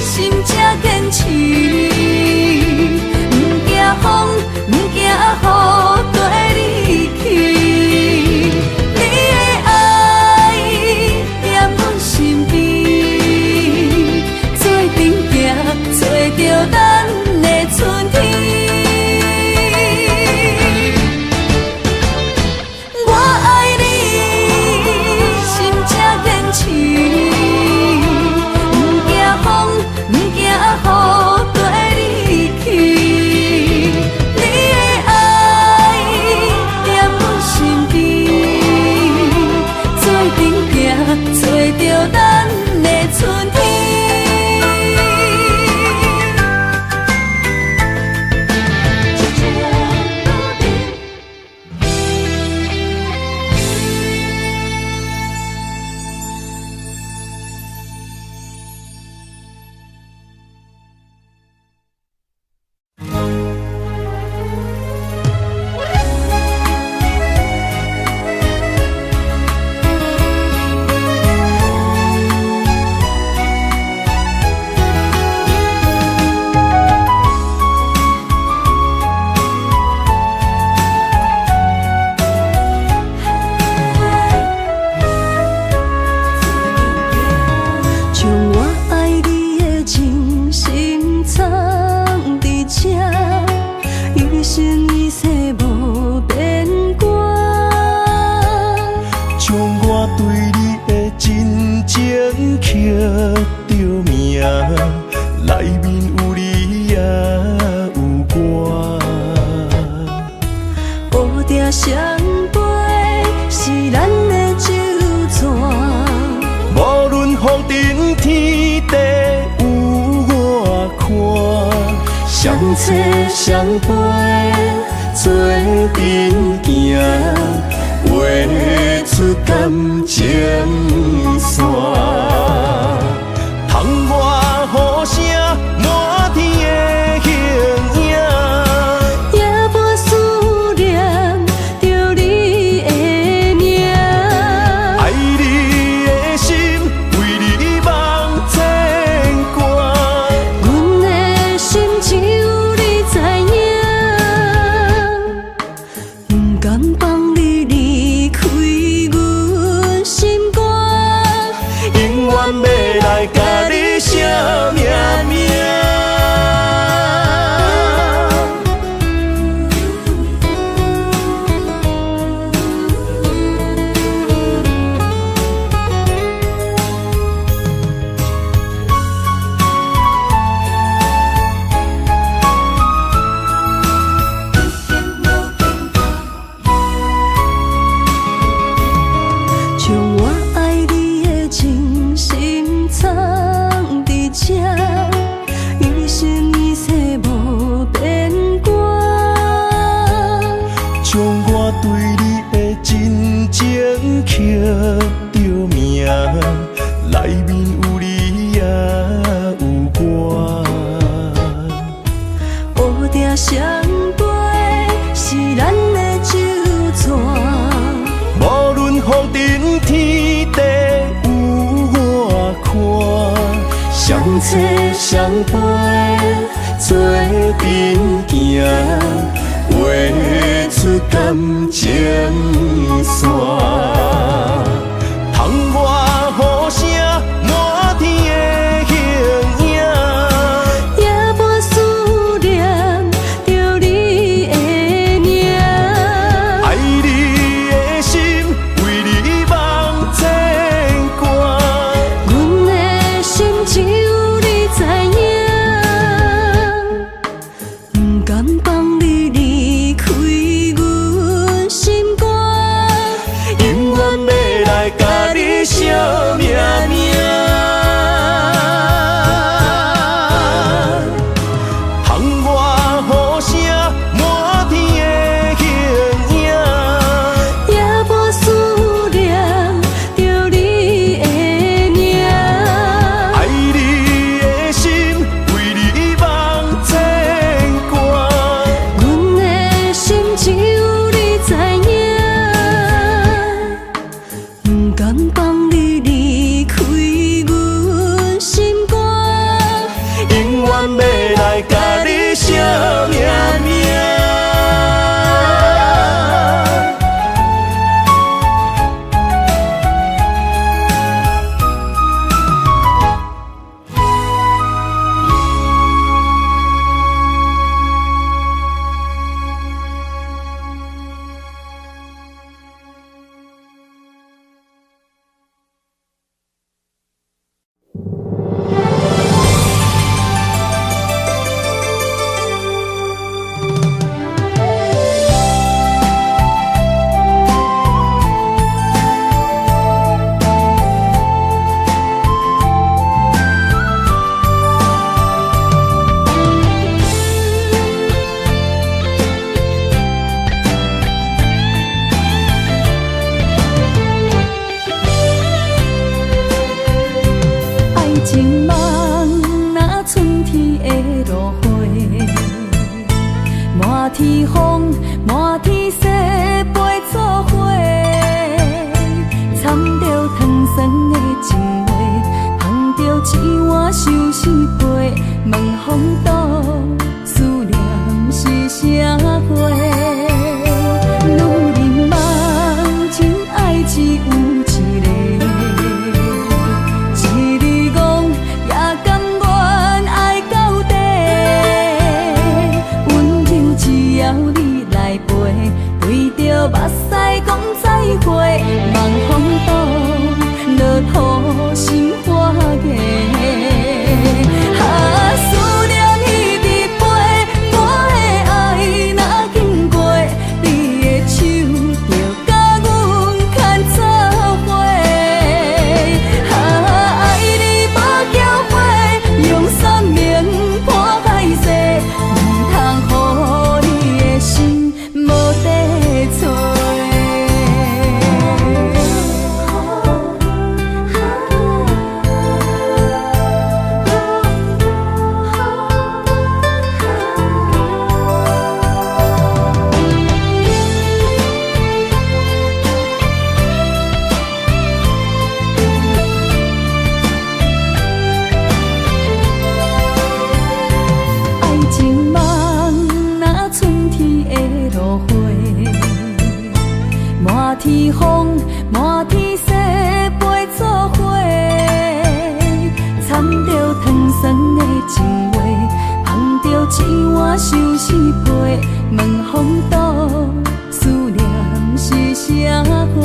心正坚持，不惊风，不惊雨，跟你去。着名，内面有你也有我。乌蝶双飞是咱的酒泉，无论风尘天地有我看，相扯相陪做阵行，画出感情线。窗外雨声满天的形影。夜半思念着你的名，爱你的心，为你梦牵挂。阮的心只有你知影，不甘放你离开阮心肝，永远要来甲你写命名。将我爱你的真心藏伫这，一生一世无变卦。将我对你的真情刻着名，内面有你也有我。乌蝶双飞是咱的酒泉，无论风尘天地有我看，相扯相陪做阵行，画出感情线。窗外雨声满天的形影。夜半思念着你的名，爱你的心，为你梦牵挂。阮的心只有你知影，不甘放你离开阮心肝，永远要来一碗相思杯，问风度，思念是啥货？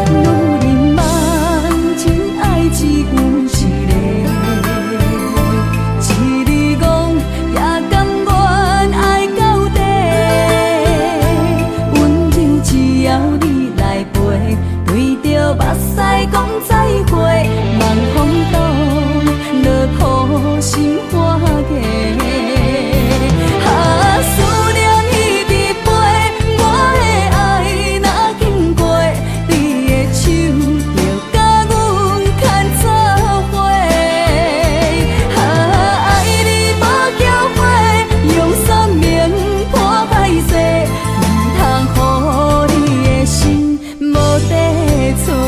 女人梦真爱只有一个，一字讲也甘愿爱到底，温柔只要你来陪，对着目屎讲再会，望风度，落土心花嫁。思念一直飞，我的爱若经过，你的手就甲阮牵做伙。爱你无缴费，用生命破歹势，唔通予你的心无地找。再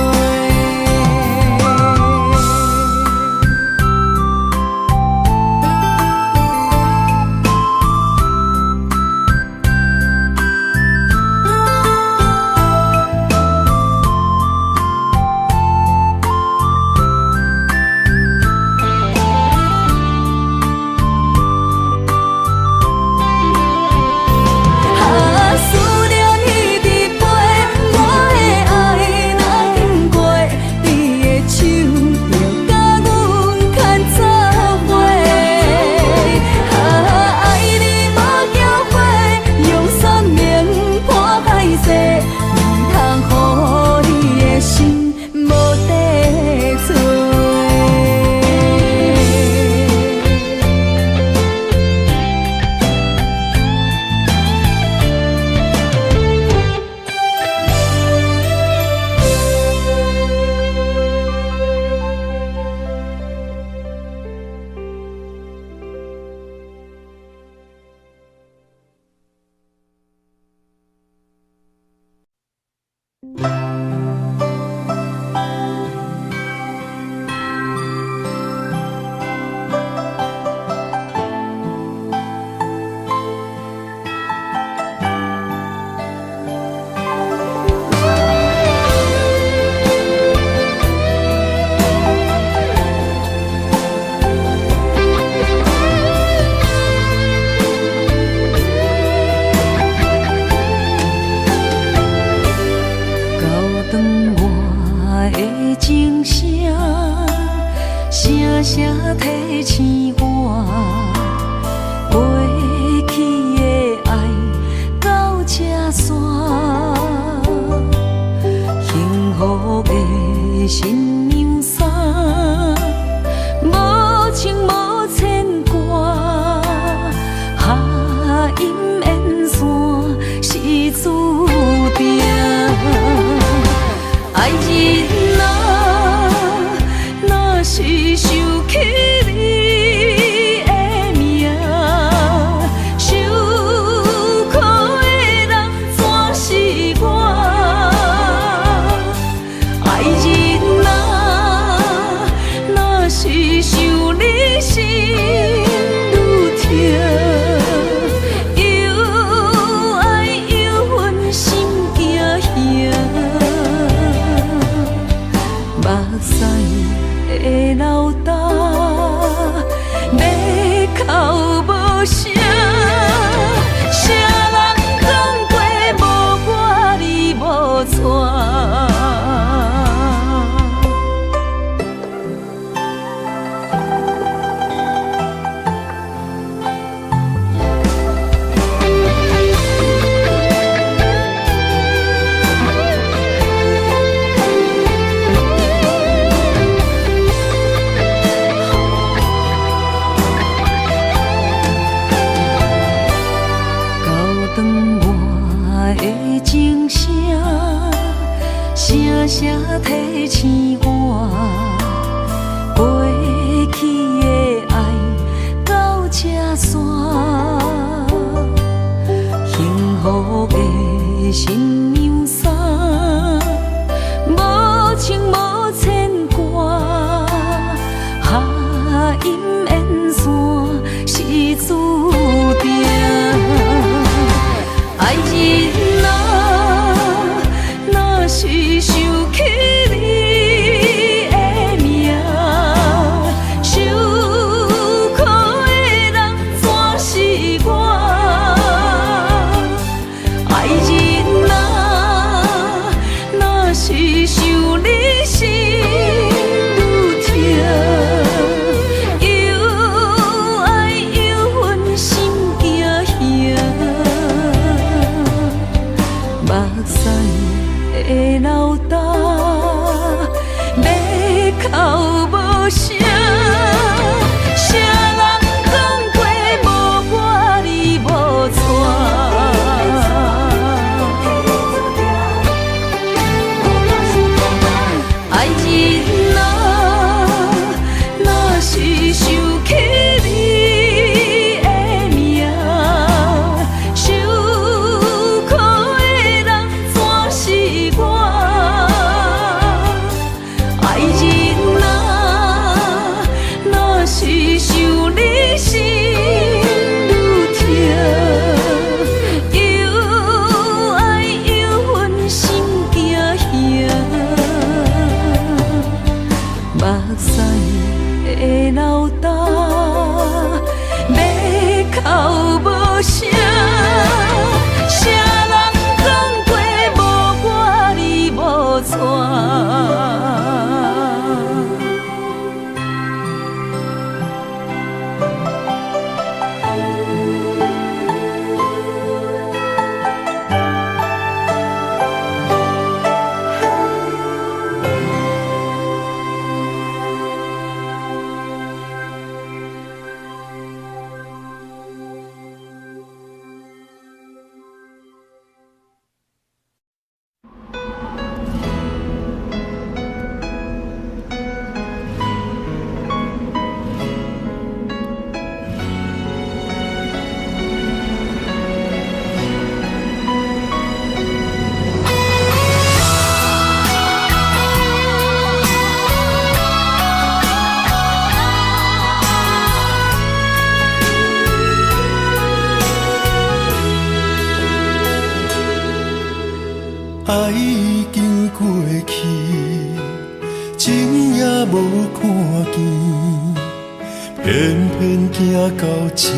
偏偏行到这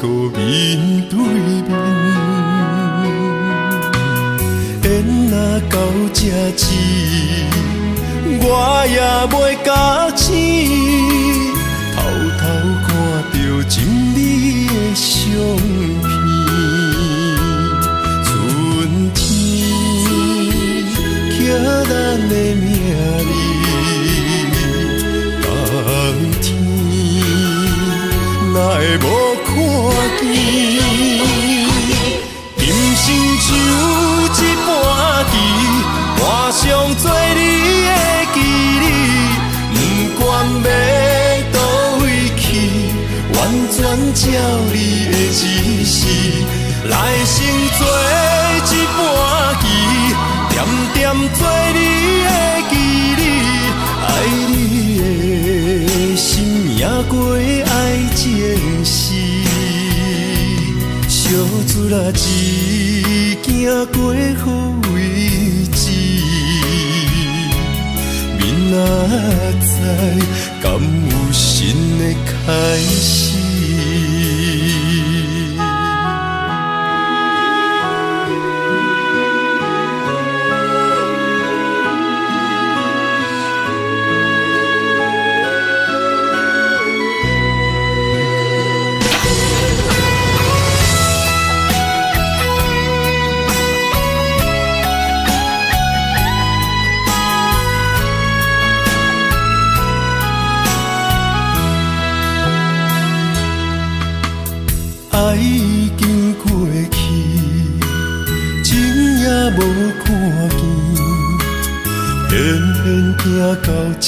个面对面，缘若到这止，我也袂甲醒，偷偷看到情你的相片。春天刻咱的名字，冬天哪会无看见？今生就一半棋，换上做你的记忆，不管要倒位去，完全照你的指示，来生做一半棋，点点做你的记忆，爱你的心也过爱情诗，小船啊一行过好位置，明仔载敢有新的开始？爱已经过去，情也无看见，偏偏行到这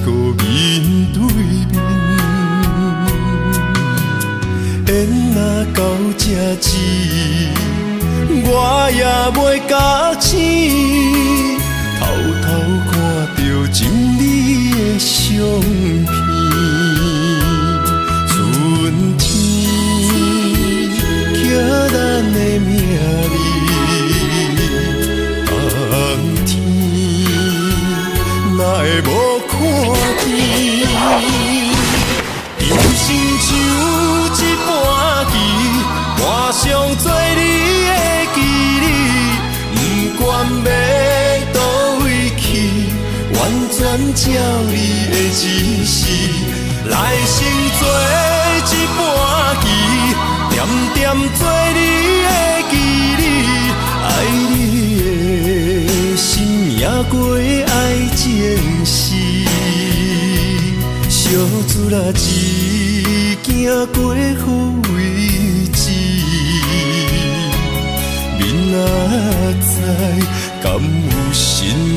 个面对面。缘若到这止，我也袂甲醒，偷偷看到情你的相片。春天刻咱的名字，冬天哪会无看见？今生就一半棋，换上做你的记忆，不管要倒位去，完全照你的指示，来生做一半棋，点点做你的记忆，爱你的心也过爱情诗，小船啊一行过好位置，明仔载敢有新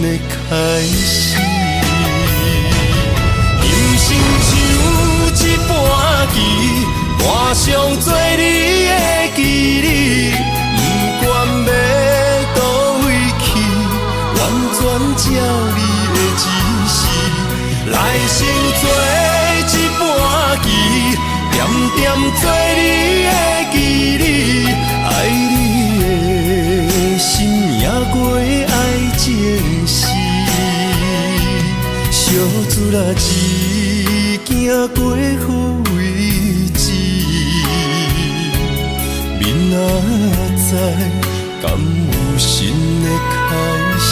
的开始？今生就一半棋，换上做你的记忆，不管要倒位去，完全照你的指示，来生做一半棋，点点做你的记忆，爱你的心也过爱情诗，小船啊一行过好位置，明仔载敢有新的开始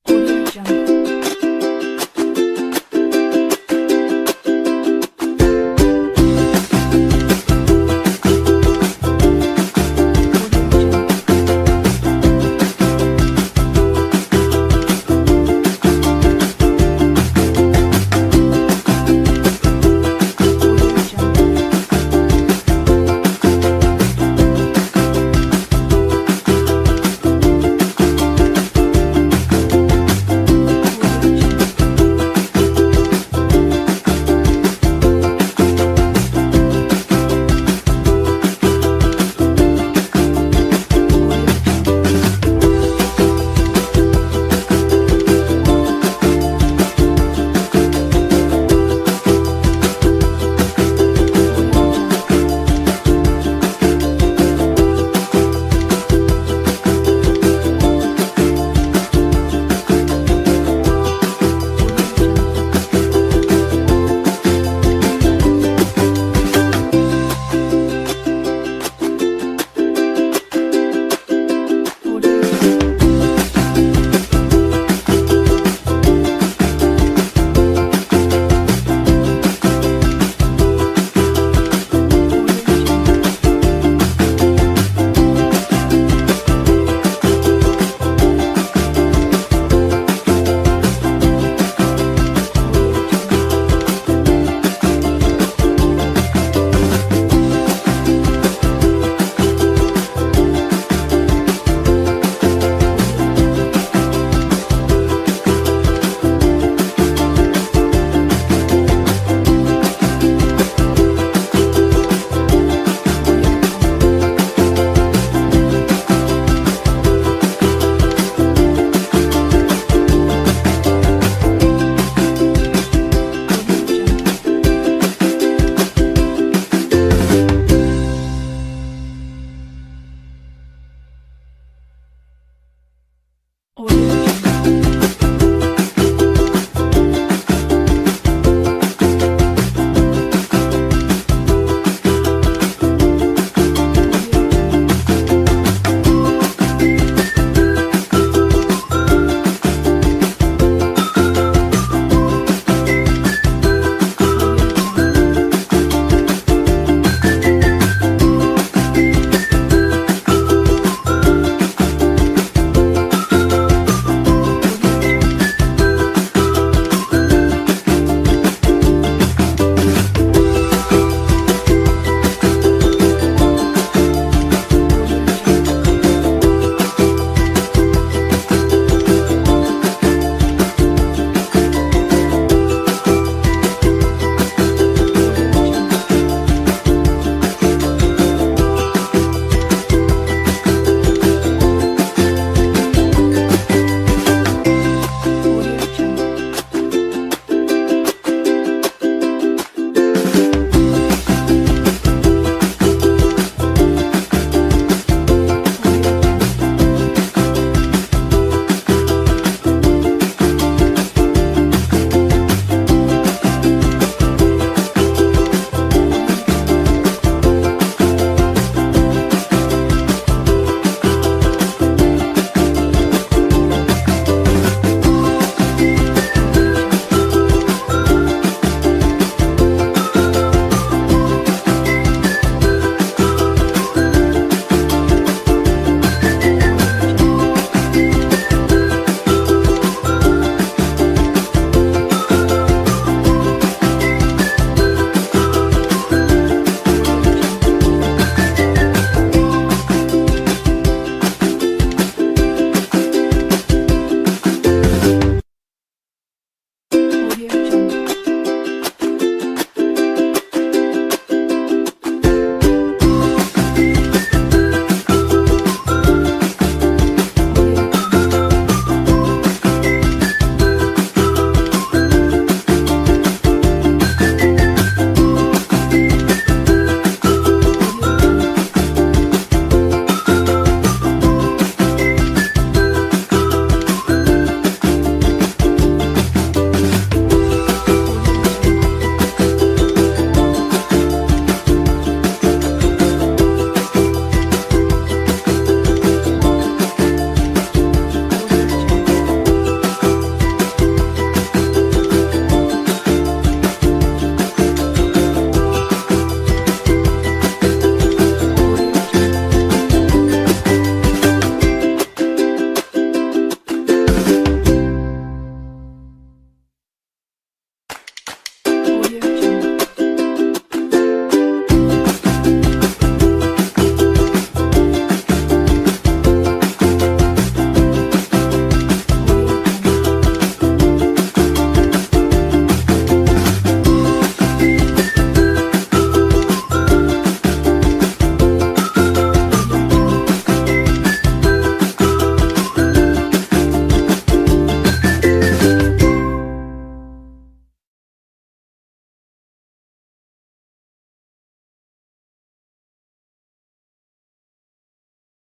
？Audio Jungle.